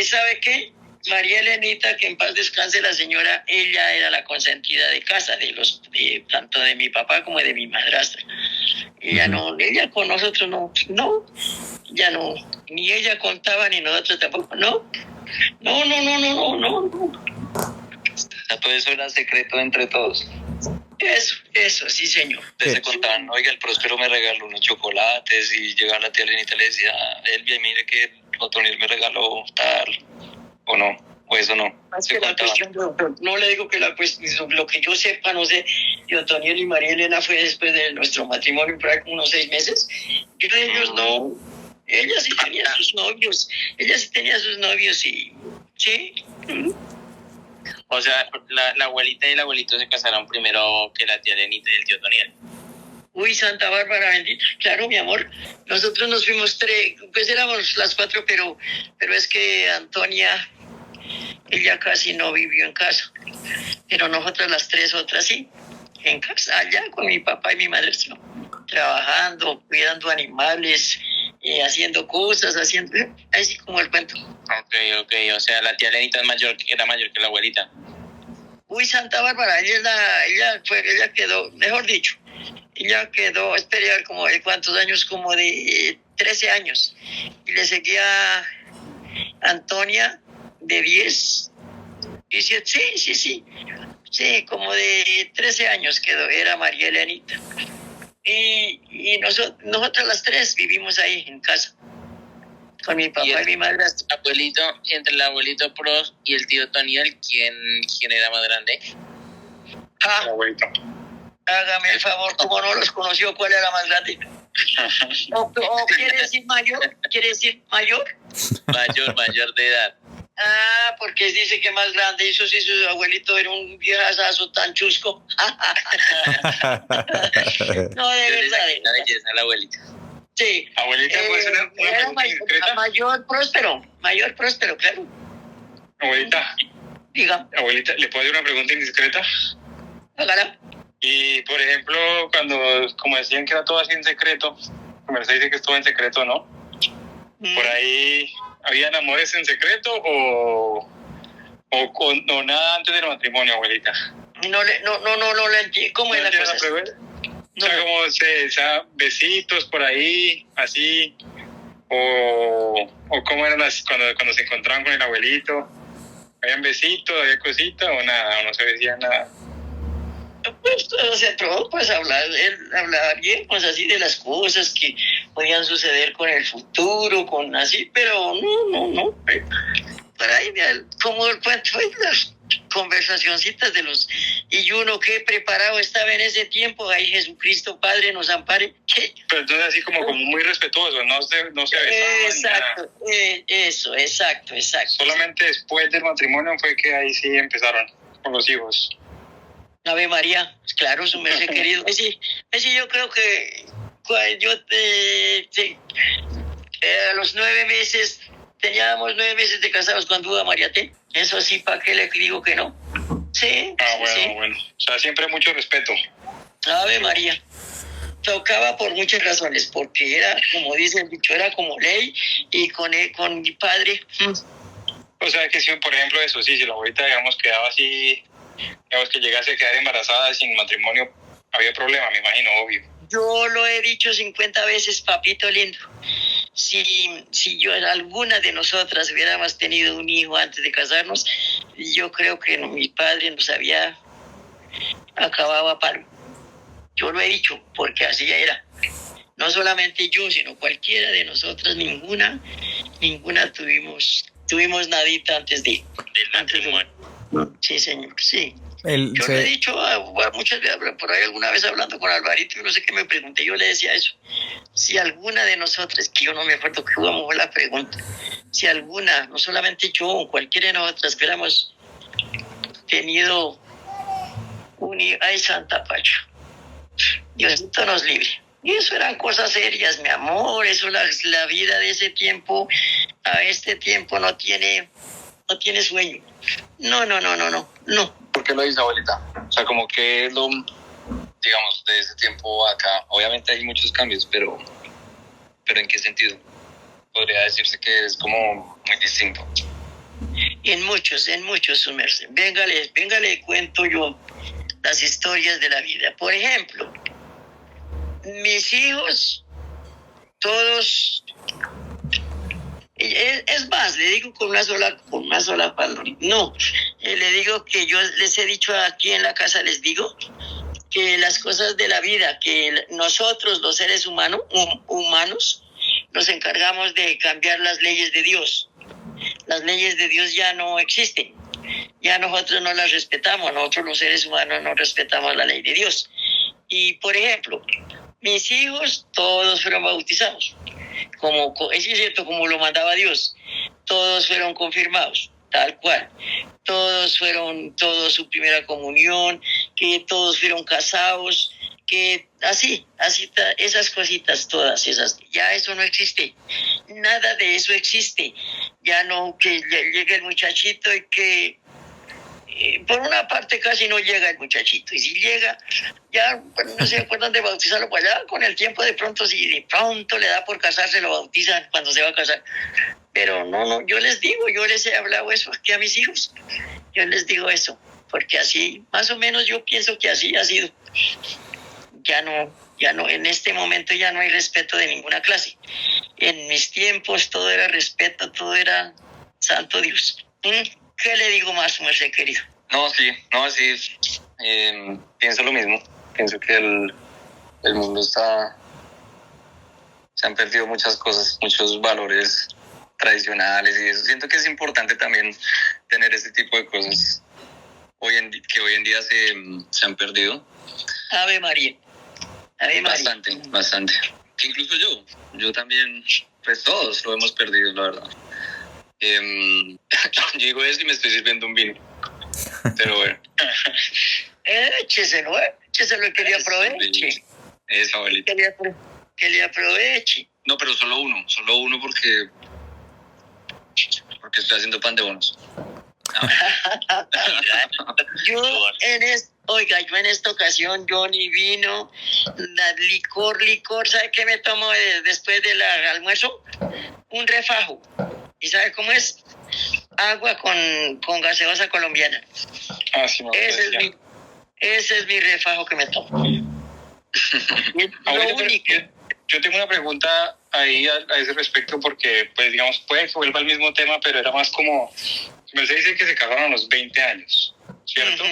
¿Sabe qué? María Elenita, que en paz descanse la señora, ella era la consentida de casa, tanto de mi papá como de mi madrastra. Ella ella con nosotros no, ni ella contaba ni nosotros tampoco, no. Todo eso era secreto entre todos. Eso, sí, señor. Ustedes se contaban, oiga, el Próspero me regaló unos chocolates, y llegaba la tía Lenita y le decía, Elvia, mire que Otoniel me regaló tal, o no, o eso no. Es que la cuestión, no le digo que lo que yo sepa, no sé, y Otoniel y María Elena fue después de nuestro matrimonio, por ahí como unos 6 meses. Yo de ellos no. Ella sí tenía sus novios, y sí. O sea, la abuelita y el abuelito se casaron primero que la tía Lenita y el tío Toniel. Uy, Santa Bárbara bendita. Claro, mi amor. Nosotros nos fuimos 3, pues éramos las 4, pero es que Antonia, ella casi no vivió en casa. Pero nosotras las 3 otras sí, en casa, allá con mi papá y mi madre, trabajando, cuidando animales, haciendo cosas, así como el cuento. Ok, o sea, la tía Lenita era mayor que la abuelita. Uy, Santa Bárbara, ella quedó, mejor dicho, ella quedó, esperar como de cuántos años, como de 13 años. Y le seguía Antonia de 10, 18, sí, como de 13 años quedó, era María Elenita. Y nosotras las 3 vivimos ahí en casa, con mi papá y mi madrastra. Abuelito, entre el abuelito Pros y el tío Toniel, ¿quién era más grande? El abuelito. Hágame el favor, como no los conoció, ¿cuál era más grande? ¿O quiere decir mayor? Mayor de edad. Ah, porque dice que más grande. Eso sí, su abuelito era un viejazo tan chusco. No, de verdad. La belleza, la abuelita. Sí. Abuelita, ¿puede ser una Era pregunta indiscreta? mayor próspero, claro. Abuelita, Diga, ¿le puedo hacer una pregunta indiscreta? hágala. Y, por ejemplo, cuando, como decían que era todo así en secreto, como se dice que es todo en secreto, ¿no? Por ahí, ¿habían amores en secreto o nada antes del matrimonio, abuelita? No le entiendo. ¿Cómo es la cosa? O sea, como besitos por ahí, así, o cómo eran cuando se encontraban con el abuelito. ¿Habían besitos, había cositas o nada, o no se decía nada? Pues se entró pues a hablar, él hablaba bien, pues así de las cosas que podían suceder con el futuro, con así, pero no. Por ahí, como el cuento, las conversacioncitas de los... Y uno que preparado estaba en ese tiempo, ahí Jesucristo Padre nos ampare. Pero entonces así como muy respetuoso, no se besaban. Exacto, eso, exacto. Solamente después del matrimonio fue que ahí sí empezaron con los hijos. Ave María, claro, su merced querido. Sí, yo creo que yo a los 9 meses, teníamos 9 meses de casados cuando hubo a María T. Eso sí, ¿para qué le digo que no? Sí. Bueno. O sea, siempre mucho respeto. Ave María. Tocaba por muchas razones, porque era, como dice el dicho, era como ley, y con mi padre. O sea, que si, por ejemplo, eso sí, si la abuelita, digamos, quedaba así, digamos, que llegase a quedar embarazada sin matrimonio, había problema, me imagino, obvio. Yo lo he dicho 50 veces, papito lindo. Si alguna de nosotras hubiéramos tenido un hijo antes de casarnos, yo creo que mi padre nos había acabado a palo. Yo lo he dicho, porque así era. No solamente yo, sino cualquiera de nosotras, ninguna tuvimos nadita antes del matrimonio. Sí, señor, sí. Yo le he dicho muchas veces, por ahí alguna vez hablando con Alvarito, no sé qué me pregunté, yo le decía eso. Si alguna de nosotras, que yo no me acuerdo que jugamos la pregunta, si alguna, no solamente yo o cualquiera de nosotras, que hubiéramos tenido ay, Santa Pacha, Diosito nos libre. Y eso eran cosas serias, mi amor, eso la vida de ese tiempo, a este tiempo no tiene sueño. No. ¿Por qué lo dice, abuelita? O sea, como que lo, digamos, de ese tiempo acá, obviamente hay muchos cambios, pero ¿en qué sentido? Podría decirse que es como muy distinto. En muchos, su merced. Véngale, cuento yo las historias de la vida. Por ejemplo, mis hijos, todos, es más, le digo con una sola palabra. No, le digo que yo les he dicho aquí en la casa, les digo que las cosas de la vida, que nosotros los seres humanos, nos encargamos de cambiar las leyes de Dios. Las leyes de Dios ya no existen. Ya nosotros no las respetamos, nosotros los seres humanos no respetamos la ley de Dios. Y, por ejemplo, mis hijos todos fueron bautizados, es cierto, como lo mandaba Dios. Todos fueron confirmados, tal cual. Todos su primera comunión, que todos fueron casados, que así, esas cositas todas esas, ya eso no existe. Nada de eso existe. Ya no, que llegue el muchachito y que por una parte casi no llega el muchachito, y si llega, ya no se acuerdan de bautizarlo por allá, con el tiempo de pronto, si de pronto le da por casarse, lo bautizan cuando se va a casar. Pero no, yo les he hablado eso aquí a mis hijos, yo les digo eso, porque así, más o menos yo pienso que así ha sido. Ya no, en este momento ya no hay respeto de ninguna clase. En mis tiempos todo era respeto, todo era santo Dios. ¿Qué le digo más, merced querido? No, sí, pienso lo mismo. Pienso que el mundo se han perdido muchas cosas, muchos valores tradicionales y eso. Siento que es importante también tener ese tipo de cosas que hoy en día se han perdido. Ave María. Bastante. Que incluso yo también, pues todos lo hemos perdido, la verdad. Yo digo eso y me estoy sirviendo un vino. Pero bueno. Écheselo, que le aproveche. Eso, abuelita. Que le aproveche. No, pero solo uno porque estoy haciendo pan de bonos. Yo en esta ocasión, yo ni vino, licor, ¿sabe qué me tomo después del almuerzo? Un refajo. ¿Y sabe cómo es? Agua con gaseosa colombiana. Sí, ese es mi refajo que me tomo. Lo único. Yo tengo una pregunta ahí a ese respecto porque, pues, digamos, puede que vuelva al mismo tema, pero era más como, me dice que se casaron a los 20 años, ¿cierto?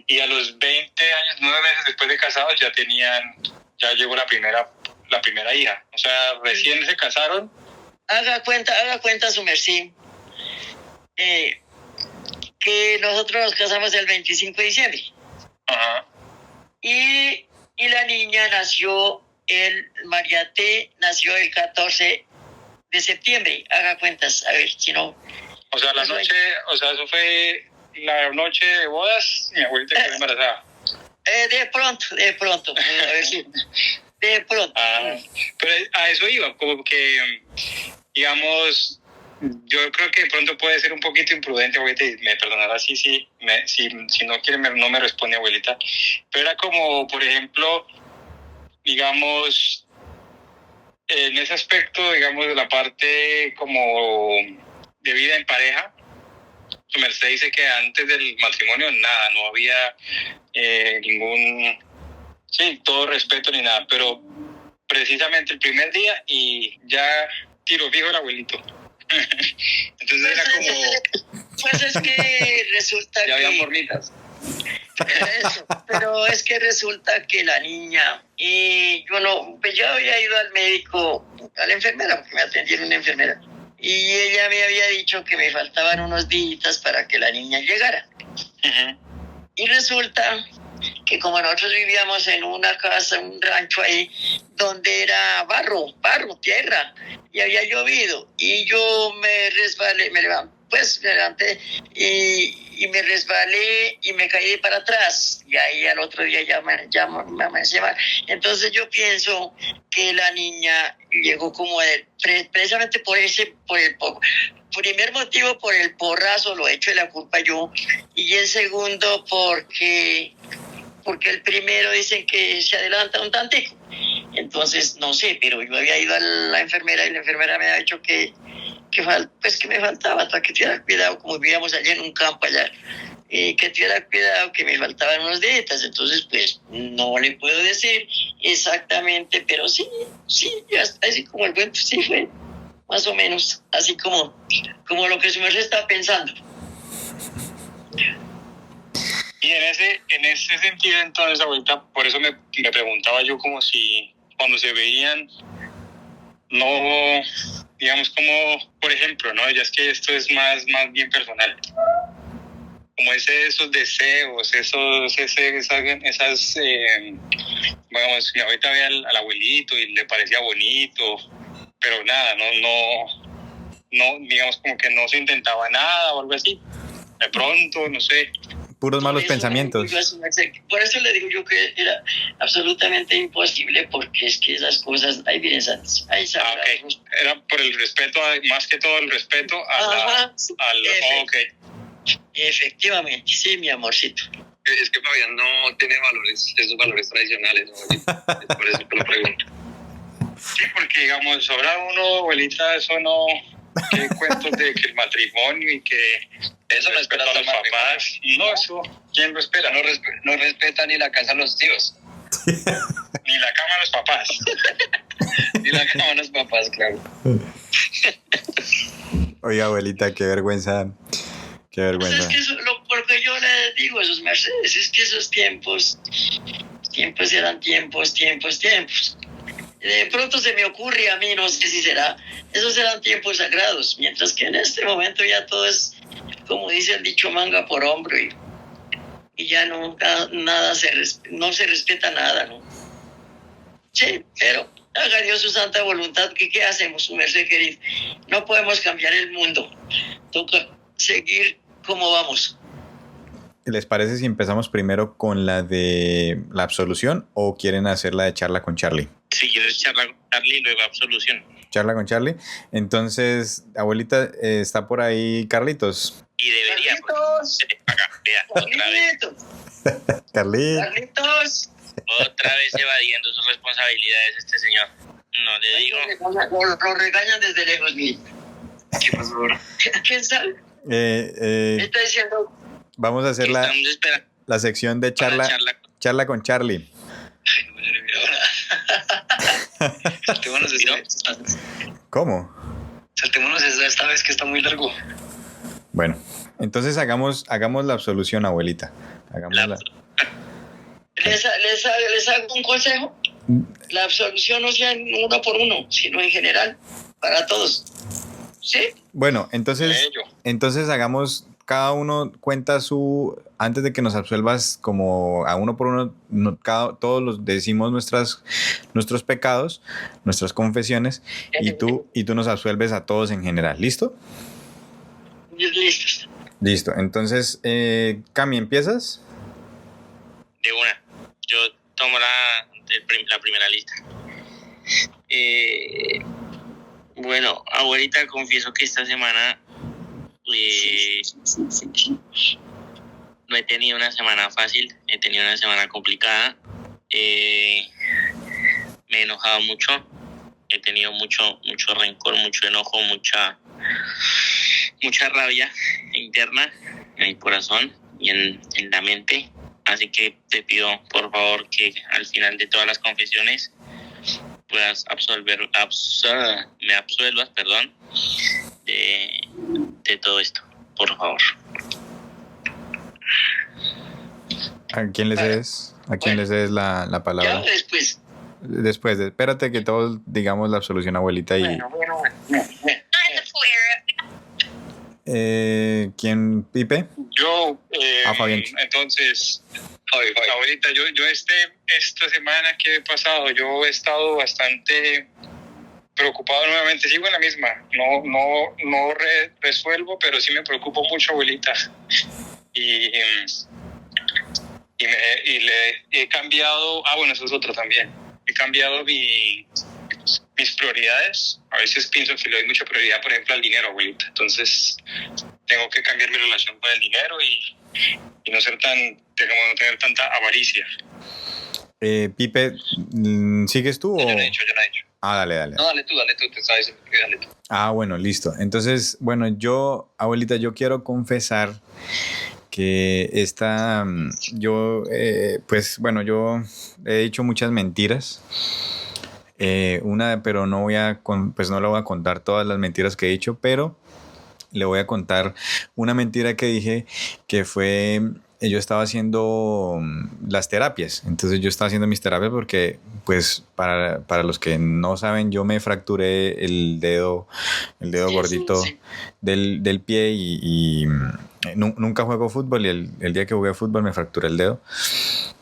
Y a los 20 años, 9 meses después de casados, ya llegó la primera hija. O sea, recién se casaron. Haga cuenta su merced, que nosotros nos casamos el 25 de diciembre. Ajá. Y la niña María T. nació el 14 de septiembre. Haga cuentas, a ver, si no... O sea, eso fue la noche de bodas, mi abuelita quedó embarazada. De pronto, a ver si... De pronto. Pero a eso iba, como que, digamos, yo creo que de pronto puede ser un poquito imprudente, abuelita, y me perdonará si no quiere, no me responde, abuelita. Pero era como, por ejemplo, digamos, en ese aspecto, digamos, de la parte como de vida en pareja, su merced dice que antes del matrimonio nada, no había ningún, sí, todo respeto ni nada, pero precisamente el primer día y ya tiro fijo el abuelito. Entonces era como... Pues es que resulta ya habían formitas. Eso, pero es que resulta que la niña, yo había ido al médico, a la enfermera, porque me atendieron una enfermera, y ella me había dicho que me faltaban unos días para que la niña llegara. Uh-huh. Y resulta que como nosotros vivíamos en una casa, un rancho ahí, donde era barro, tierra, y había llovido, y yo me resbalé, me levanté y me resbalé y me caí para atrás, y ahí al otro día ya me amanecí mal. Entonces yo pienso que la niña llegó como precisamente por el primer motivo, por el porrazo, lo he hecho de la culpa yo, y el segundo porque el primero dicen que se adelanta un tantico. Entonces, no sé, pero yo había ido a la enfermera y la enfermera me había dicho que me faltaba, para que tuviera cuidado, como vivíamos allá en un campo allá, que tuviera cuidado, que me faltaban unos días. Entonces, pues, no le puedo decir exactamente, pero sí, ya está, así como el buen, pues, sí fue más o menos, así como lo que su merced está pensando. Y en ese sentido, entonces, abuelita, por eso me preguntaba yo como si cuando se veían, no, digamos, como, por ejemplo, ¿no? Ya es que esto es más bien personal. Como esos deseos, digamos, mi abuelita ve al abuelito y le parecía bonito, pero nada, no, digamos, como que no se intentaba nada o algo así. De pronto, no sé. Puros malos pensamientos. Por eso le digo yo que era absolutamente imposible, porque es que esas cosas hay bien santas. Okay. Era por el respeto, más que todo el respeto okay. Efectivamente, sí, mi amorcito. Es que Fabián no tiene esos valores tradicionales, ¿no? Por eso te lo pregunto. Sí, porque digamos, sobra uno, abuelita, eso no... ¿Qué cuentos de que el matrimonio y que eso no espera a los papás? No, eso, ¿quién lo espera? No respeta ni la casa a los tíos. Ni la cama a los papás. Ni la cama a los papás, claro. Oiga, abuelita, qué vergüenza. Qué vergüenza. Pues es que porque yo le digo a esos mercedes, es que esos tiempos eran tiempos. De pronto se me ocurre a mí, no sé si será, esos eran tiempos sagrados, mientras que en este momento ya todo es, como dice el dicho, manga por hombro, y ya no se respeta nada, ¿no? Sí, pero Haga Dios su santa voluntad, que qué hacemos, su merced querido. No podemos cambiar el mundo. Toca seguir como vamos. ¿Les parece si empezamos primero con la de la absolución o quieren hacer la de charla con Charlie? Si quieres charla con Charlie y luego absolución. Charla con Charlie. Entonces, abuelita, está por ahí Carlitos. Y debería. Carlitos. Acá, vea, otra vez. Carlitos. Otra vez evadiendo sus responsabilidades este señor. No le digo. Lo regañan desde lejos, mi. ¿Qué pasó ahora? ¿Quién sabe? Está diciendo. Vamos a hacer Estamos esperando la sección de para charla con Charlie. Saltémonos ¿Cómo? esta vez que está muy largo. Bueno, entonces hagamos la absolución, abuelita. Hagámosla. Les hago un consejo. La absolución no sea uno por uno, sino en general, para todos. ¿Sí? Bueno, entonces hagamos, cada uno cuenta antes de que nos absuelvas como a uno por uno, todos los decimos nuestros pecados, nuestras confesiones, y tú nos absuelves a todos en general. ¿Listo? Listos. Listo. Entonces, Cami, ¿empiezas? de una. Yo tomo la primera lista. Bueno, abuelita, confieso que esta semana no he tenido una semana fácil, he tenido una semana complicada. Me he enojado mucho, he tenido mucho rencor, mucho enojo, mucha rabia interna en el corazón y en la mente. Así que te pido, por favor, que al final de todas las confesiones puedas me absuelvas, de todo esto, por favor. ¿A quién le cedes? ¿A quién le cedes la palabra? Ya después. Después, espérate que todos digamos la absolución, abuelita. Bueno. ¿Quién? ¿Pipe? Yo, Fabián. Entonces, abuelita, yo esta semana que he pasado, yo he estado bastante preocupado nuevamente, sigo en la misma, no resuelvo, pero sí me preocupo mucho, abuelita, y le he cambiado, bueno, eso es otro también, he cambiado mis prioridades. A veces pienso que le doy mucha prioridad, por ejemplo, al dinero, abuelita. Entonces, tengo que cambiar mi relación con el dinero y no tener tanta avaricia. Pipe, ¿sigues tú o...? Yo no he dicho. Dale. No, dale tú, te sabes diciendo que dale tú. Bueno, listo. Entonces, bueno, abuelita, yo quiero confesar que yo he dicho muchas mentiras. Pero no le voy a contar todas las mentiras que he dicho, pero le voy a contar una mentira que dije, que fue, yo estaba haciendo las terapias. Entonces yo estaba haciendo mis terapias porque, pues, para los que no saben, yo me fracturé el dedo gordito del pie y nunca juego fútbol, y el día que jugué fútbol me fracturé el dedo.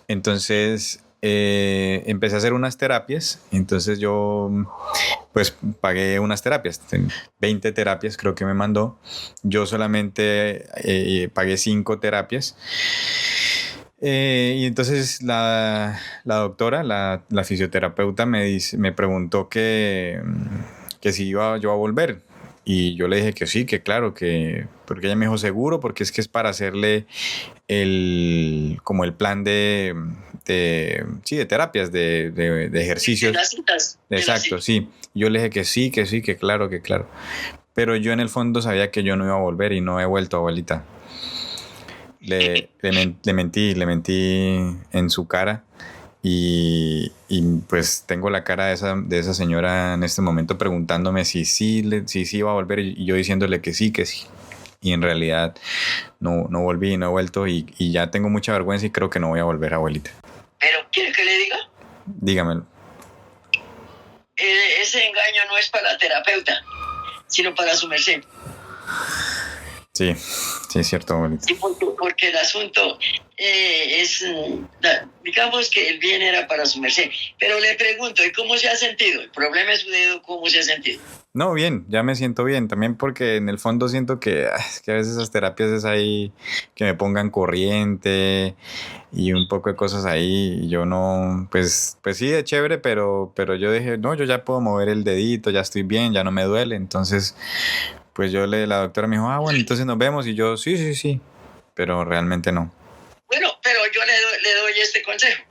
Entonces empecé a hacer unas terapias. Entonces yo pues pagué unas terapias, 20 terapias creo que me mandó. Yo solamente pagué 5 terapias. Y entonces la doctora, la fisioterapeuta me preguntó que si iba yo a volver. Y yo le dije que sí, que claro, porque ella me dijo seguro, porque es para hacerle como el plan de terapias, de ejercicios. De las citas. Exacto, sí. Yo le dije que sí, que claro. Pero yo en el fondo sabía que yo no iba a volver y no he vuelto, abuelita. Le mentí en su cara. Y pues tengo la cara de esa señora en este momento preguntándome si sí iba a volver, y yo diciéndole que sí. Y en realidad no volví, no he vuelto, y ya tengo mucha vergüenza y creo que no voy a volver, abuelita. ¿Pero quiere que le diga? Dígamelo. Ese engaño no es para la terapeuta, sino para su merced. Sí, sí, es cierto, abuelita. Sí, porque el asunto digamos que el bien era para su merced. Pero le pregunto, ¿y cómo se ha sentido? El problema es su dedo, ¿cómo se ha sentido? No, bien, ya me siento bien. También porque en el fondo siento es que a veces esas terapias es ahí que me pongan corriente y un poco de cosas ahí. Y yo no, pues sí, es chévere, pero yo dije, no, yo ya puedo mover el dedito, ya estoy bien, ya no me duele. Entonces, pues la doctora me dijo, bueno, entonces nos vemos. Y yo, sí, sí, sí, pero realmente no. Bueno, pero yo le doy este consejo.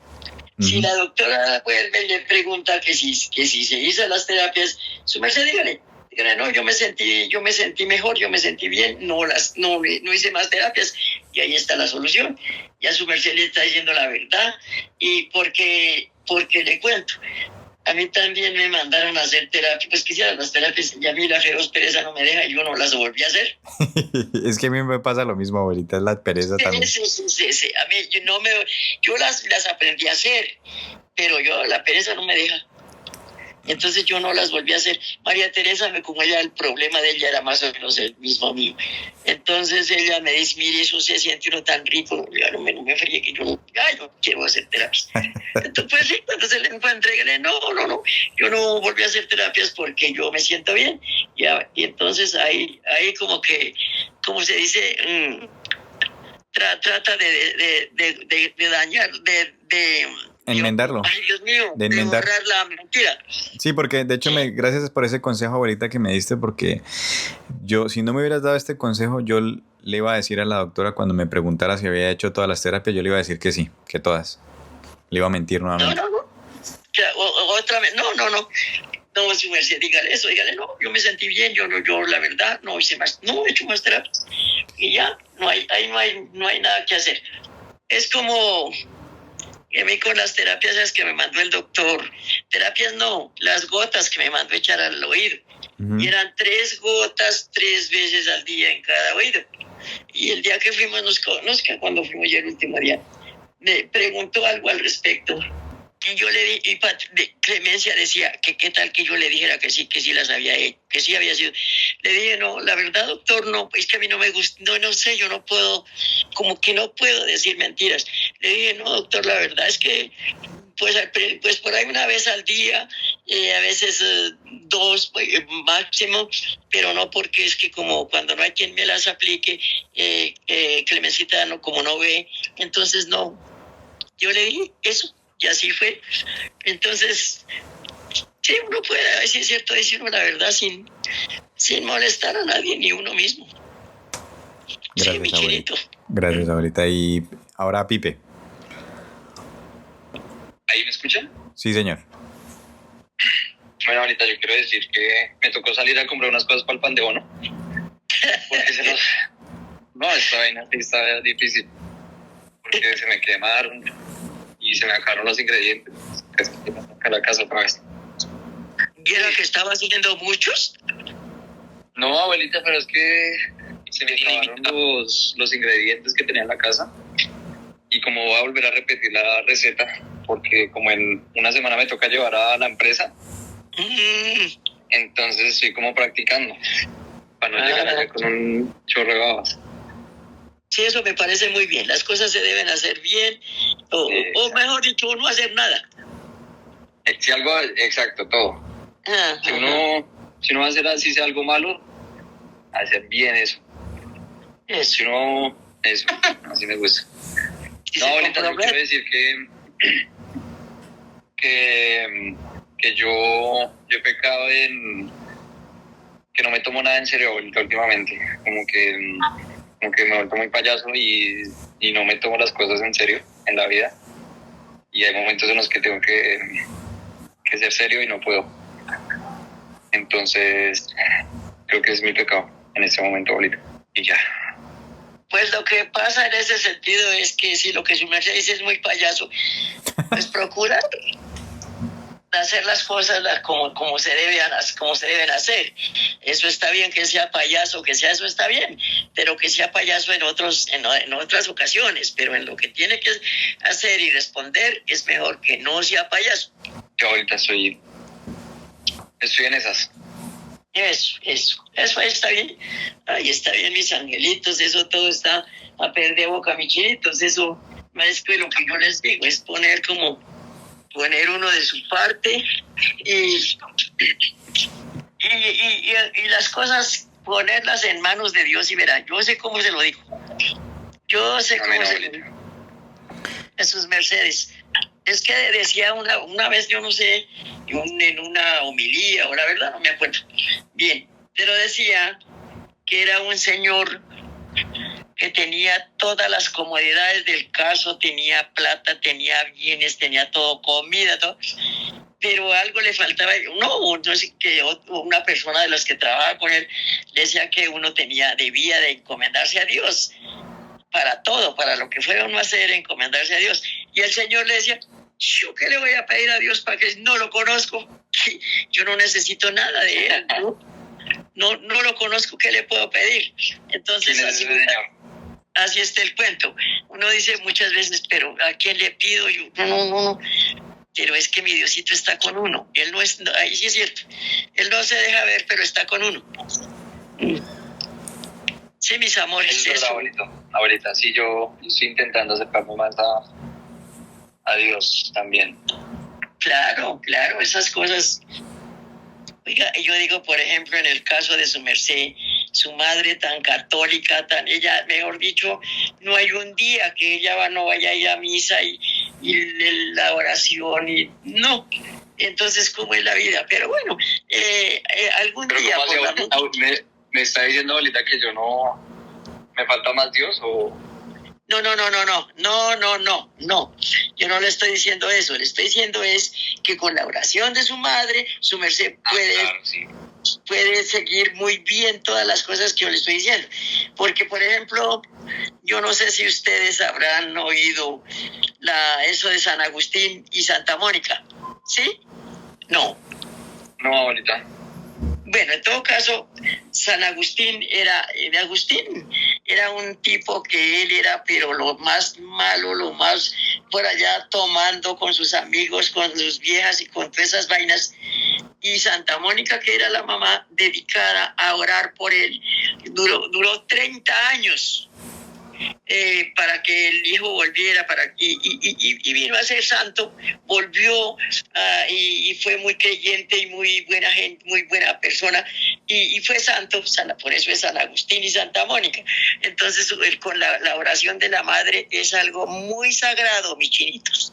Si la doctora vuelve y le pregunta que si se hizo las terapias, su merced dígale, no, yo me sentí mejor, yo me sentí bien, no hice más terapias, y ahí está la solución. Ya su merced le está diciendo la verdad, y porque le cuento, a mí también me mandaron a hacer terapia, pues quisiera las terapias, y a mí la feroz pereza no me deja, y yo no las volví a hacer. Es que a mí me pasa lo mismo, abuelita, es la pereza también. Sí. A mí yo las aprendí a hacer, pero la pereza no me deja. Entonces yo no las volví a hacer. María Teresa, como ella, el problema de ella era más o menos el mismo mío. Entonces ella me dice, mire, eso se siente uno tan rico. Ya no me fríe que yo no quiero hacer terapias. Entonces, pues sí, cuando se le encuentre, no, yo no volví a hacer terapias porque yo me siento bien. Y entonces ahí como se dice, trata de dañar, enmendarlo. Ay, Dios mío, de borrar la mentira. Sí, porque de hecho gracias por ese consejo ahorita que me diste, porque yo, si no me hubieras dado este consejo, yo le iba a decir a la doctora cuando me preguntara si había hecho todas las terapias, yo le iba a decir que sí, que todas. Le iba a mentir nuevamente. No. Otra vez, no. No, su merced, dígale eso, no, yo me sentí bien, yo la verdad no hice más, no he hecho más terapias. Y ya, no hay nada que hacer. Es como a mí con las terapias esas que me mandó el doctor, terapias no, las gotas que me mandó echar al oído. Y eran 3 gotas 3 veces al día en cada oído. Y el día que fuimos, cuando fuimos ya el último día, me preguntó algo al respecto. Y yo le di, y Clemencia decía que qué tal que yo le dijera que sí las había hecho, que sí había sido. Le dije, no, la verdad, doctor, no, es que a mí no me gusta, no sé, yo no puedo, como que no puedo decir mentiras. Le dije, no, doctor, la verdad es que, pues por ahí una vez al día, a veces 2 máximo, pero no porque es que como cuando no hay quien me las aplique, Clemencita como no ve, entonces no. Yo le dije eso. Y así fue. Entonces, sí, uno puede decir, es cierto, decir la verdad sin molestar a nadie, ni uno mismo. Gracias, sí, mi chinito. Gracias, abuelita. Y ahora, Pipe. ¿Ahí me escuchan? Sí, señor. Bueno, ahorita yo quiero decir que me tocó salir a comprar unas cosas para el pan de bono. Porque No, esta vaina sí está difícil. Porque se me quemaron y se me acabaron los ingredientes. A la casa otra vez. ¿Vieron que estaba haciendo muchos? No, abuelita, pero es que se me acabaron los ingredientes que tenía en la casa. Y como voy a volver a repetir la receta, porque como en una semana me toca llevar a la empresa, entonces estoy como practicando para no llegar allá con un chorro de babas. Sí, eso me parece muy bien. Las cosas se deben hacer bien, o mejor dicho, no hacer nada. Si algo, exacto, todo. Si uno va a hacer así sea algo malo, hacer bien eso. Si uno, eso, así me gusta. No, ahorita yo quiero decir que yo he pecado en que no me tomo nada en serio ahorita últimamente. Como que me vuelvo muy payaso y no me tomo las cosas en serio en la vida. Y hay momentos en los que tengo que ser serio y no puedo. Entonces, creo que es mi pecado en este momento ahorita. Y ya. Pues lo que pasa en ese sentido es que si lo que su merced dice es muy payaso, pues procura hacer las cosas como se deben hacer. Eso está bien, que sea payaso, eso está bien, pero que sea payaso en otras ocasiones, pero en lo que tiene que hacer y responder es mejor que no sea payaso. Yo ahorita estoy en esas. Eso está bien. Ahí está bien, mis angelitos, eso todo está a perder de boca, mis chinitos. Eso, es que lo que yo les digo es poner uno de su parte y las cosas ponerlas en manos de Dios y verá, yo sé cómo se lo digo. Yo sé cómo se lo digo. A sus mercedes. Es que decía una vez, yo no sé, en una homilía, o la verdad no me acuerdo bien, pero decía que era un señor que tenía todas las comodidades del caso, tenía plata, tenía bienes, tenía todo, comida, todo, pero algo le faltaba. No sé, que una persona de las que trabajaba con él decía que uno debía de encomendarse a Dios para todo, para lo que fuera uno a hacer, encomendarse a Dios. Y el Señor le decía, ¿yo qué le voy a pedir a Dios para que no lo conozco? Yo no necesito nada de él, no lo conozco, ¿qué le puedo pedir? Entonces así está el cuento. Uno dice muchas veces, pero ¿a quién le pido yo? No. Pero es que mi Diosito está con uno. Él ahí sí es cierto. Él no se deja ver, pero está con uno. Sí, mis amores. Es verdad, abuelita, sí, yo estoy intentando acercarme más a Dios también. Claro, esas cosas. Oiga, yo digo, por ejemplo, en el caso de su merced, su madre tan católica, ella, mejor dicho, no hay un día que ella no vaya a ir a misa y la oración, y no. Entonces, ¿cómo es la vida? Pero bueno, algún pero día... ¿Me está diciendo, abuelita, que yo no... ¿Me falta más Dios o...? No. Yo no le estoy diciendo eso. Le estoy diciendo es que con la oración de su madre, su merced puede seguir muy bien todas las cosas que yo le estoy diciendo. Porque, por ejemplo, yo no sé si ustedes habrán oído eso de San Agustín y Santa Mónica. ¿Sí? No, abuelita. Bueno, en todo caso, San Agustín era un tipo que él era, pero lo más malo, lo más por allá tomando con sus amigos, con sus viejas y con todas esas vainas. Y Santa Mónica, que era la mamá dedicada a orar por él, duró 30 años. Para que el hijo volviera, y vino a ser santo, volvió y fue muy creyente y muy buena gente, muy buena persona, y fue santo, por eso es San Agustín y Santa Mónica. Entonces, con la oración de la madre es algo muy sagrado, mis chinitos.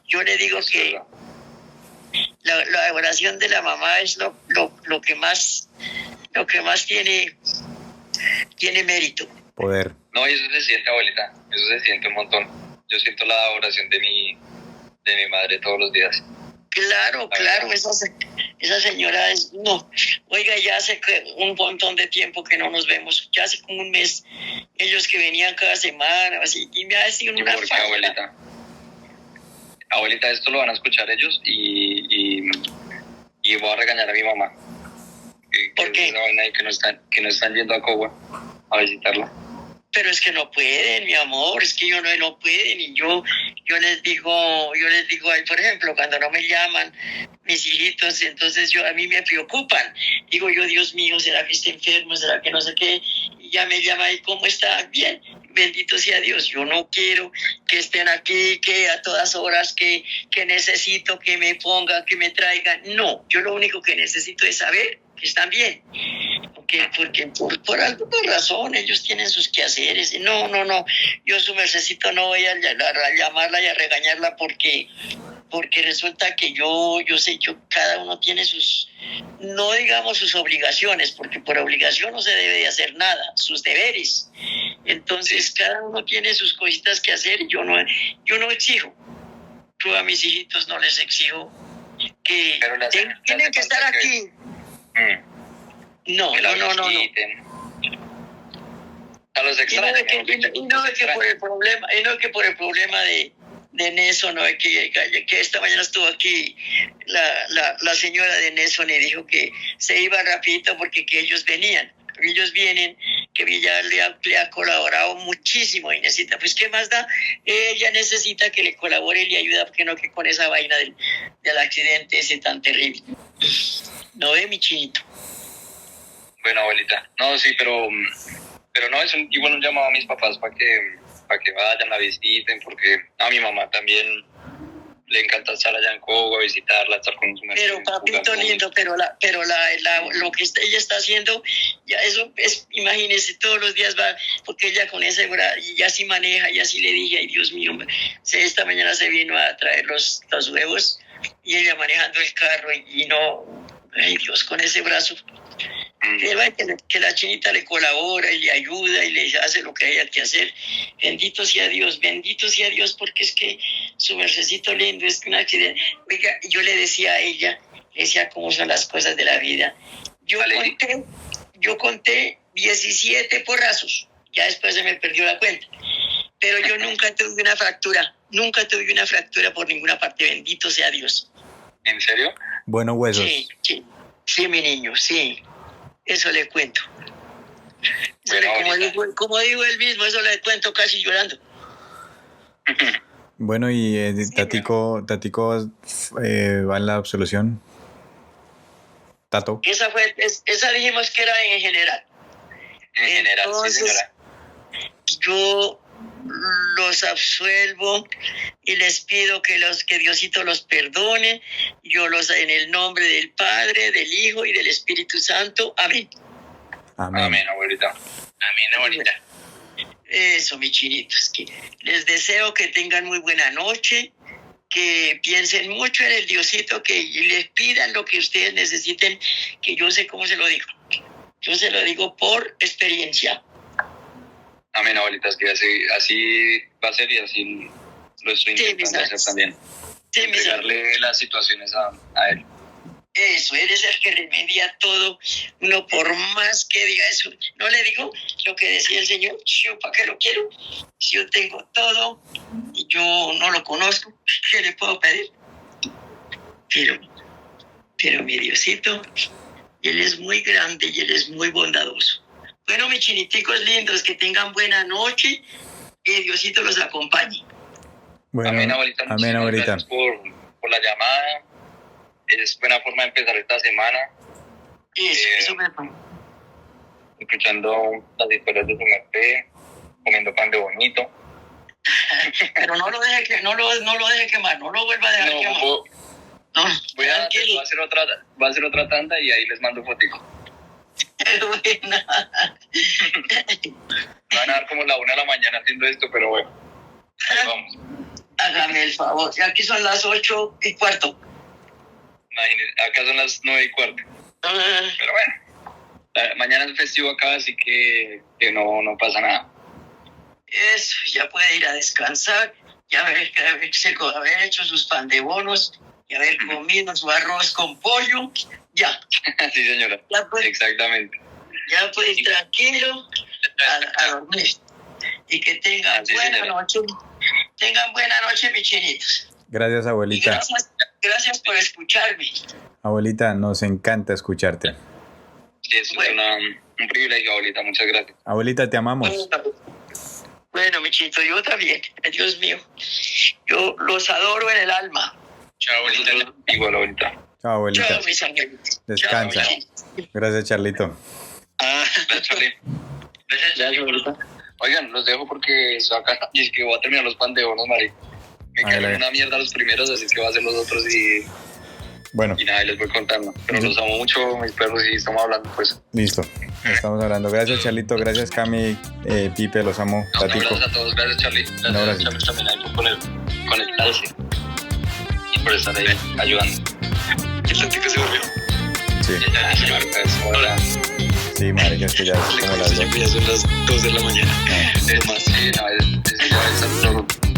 Yo le digo que la oración de la mamá es lo que más tiene mérito. Poder. No, y eso se siente, abuelita, eso se siente un montón. Yo siento la oración de mi madre todos los días. Claro, esa señora es... No, oiga, ya hace un montón de tiempo que no nos vemos, ya hace como un mes, ellos que venían cada semana, así, y me ha sido una falta. Abuelita, esto lo van a escuchar ellos y voy a regañar a mi mamá. ¿Por qué? Que no están yendo a Cogua a visitarla. Pero es que no pueden, mi amor, es que no pueden, y yo les digo, ay, por ejemplo, cuando no me llaman mis hijitos, entonces a mí me preocupan, digo yo, Dios mío, ¿será que está enfermo? ¿Será que no sé qué? Y ya me llama, ¿y cómo está? Bien, bendito sea Dios. Yo no quiero que estén aquí, que a todas horas, que necesito que me pongan, que me traigan. No, yo lo único que necesito es saber que están bien. Porque por alguna razón ellos tienen sus quehaceres. No, yo su mercedito no voy a llamarla y a regañarla porque resulta que yo sé, cada uno tiene no digamos sus obligaciones, porque por obligación no se debe de hacer nada, sus deberes. Entonces cada uno tiene sus cositas que hacer. Yo no exijo. Yo a mis hijitos no les exijo que tienen que estar aquí. No. A los extraños. Y no es que por el problema de Neso, no es que esta mañana estuvo aquí la señora de Neso y dijo que se iba rapidito porque que ellos venían. Ellos vienen, que ella le ha colaborado muchísimo y necesita, pues ¿qué más da? Ella necesita que le colabore y le ayuda, porque no que con esa vaina del accidente ese tan terrible. ¿No ve, mi chinito? Bueno, abuelita. No, sí, pero no, es igual un llamado a mis papás para que vayan, la visiten, porque a mi mamá también le encanta estar allá en Cogo, visitarla, estar con su merced. Pero papito lindo, pero lo que ella está haciendo, ya eso es, imagínese, todos los días va, porque ella con ese y ya sí maneja, ya sí le dije, ay Dios mío, esta mañana se vino a traer los huevos y ella manejando el carro y no, ay Dios, con ese brazo. Que la chinita le colabora y le ayuda y le hace lo que haya que hacer. Bendito sea Dios, porque es que su mercecito lindo es un accidente. Oiga, yo le decía a ella, le decía cómo son las cosas de la vida. Yo conté 17 porrazos, ya después se me perdió la cuenta, pero yo nunca tuve una fractura por ninguna parte, bendito sea Dios. ¿En serio? Buenos huesos. Sí, mi niño, sí. Eso le cuento. Bueno, como digo él mismo, eso le cuento casi llorando. Bueno, y Tatico va en la absolución. Tato. Esa dijimos que era en general. En general, entonces, sí, señora. Yo los absuelvo y les pido que Diosito los perdone. Yo en el nombre del Padre, del Hijo y del Espíritu Santo. Amén. Amén, abuelita. Amén, abuelita. Eso, mis chinitos, que les deseo que tengan muy buena noche, que piensen mucho en el Diosito, que les pidan lo que ustedes necesiten, que yo sé cómo se lo digo. Yo se lo digo por experiencia. Amén, abuelita, es que así va a ser y así lo estoy intentando hacer también. Sí, entregarle las situaciones a él. Eso, él es el que remedia todo. Uno por más que diga eso, no le digo lo que decía el Señor, yo para qué lo quiero, si yo tengo todo y yo no lo conozco, ¿qué le puedo pedir? Pero mi Diosito, él es muy grande y él es muy bondadoso. Bueno, mis chiniticos lindos, que tengan buena noche, que Diosito los acompañe. Bueno, amén, abuelita. Amén, abuelita. Gracias por la llamada. Es buena forma de empezar esta semana. Eso me parece. Escuchando las historias de su merced, comiendo pan de bonito. Pero no lo deje quemar, no lo vuelva a dejar quemar. Voy a hacer otra tanda y ahí les mando fotico. Buena. Van a dar como la 1 de la mañana haciendo esto, pero bueno, ahí vamos. Hágame el favor, ya aquí son las 8:15. Imagínense, acá son las 9:15. Pero bueno, mañana es festivo acá, así que no pasa nada. Eso, ya puede ir a descansar, ya haber hecho sus pan de bonos y haber comido su arroz con pollo, ya. Sí, señora, exactamente. Ya puede ir tranquilo a dormir. Y que tengan buena noche. Tengan buena noche, mis chinitos. Gracias, abuelita. Gracias por escucharme. Abuelita, nos encanta escucharte. Sí, eso es un privilegio, abuelita. Muchas gracias. Abuelita, te amamos. Bueno, mi chinito, yo también. Dios mío. Yo los adoro en el alma. Chao, abuelita. Igual, abuelita. Chao, abuelita. Chao, mis angelitos. Descansa. Gracias, Charlito. Gracias, Charlie. Gracias, abuelita. Oigan, los dejo porque estoy acá y es que voy a terminar los pan de bonos, marico. Me caen una mierda los primeros, así que voy a hacer los otros y... Bueno. Y nada, les voy contando. Pero los amo mucho, mis perros, y estamos hablando, pues. Listo, estamos hablando. Gracias, Charlito. Gracias, Cami, Pipe, los amo. Un abrazo a todos. Gracias, Charlie. Gracias, Charlie, también ahí por conectarse y por estar ahí ayudando. ¿El Tatico se volvió? Sí. Sí, marica, es que ya es como las 2. Ya son las 2 de la mañana. Es más, sí, no, es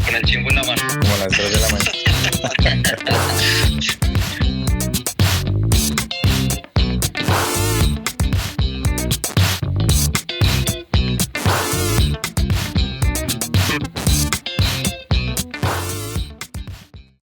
con el chimbo en la mano. Como las 3 de la mañana.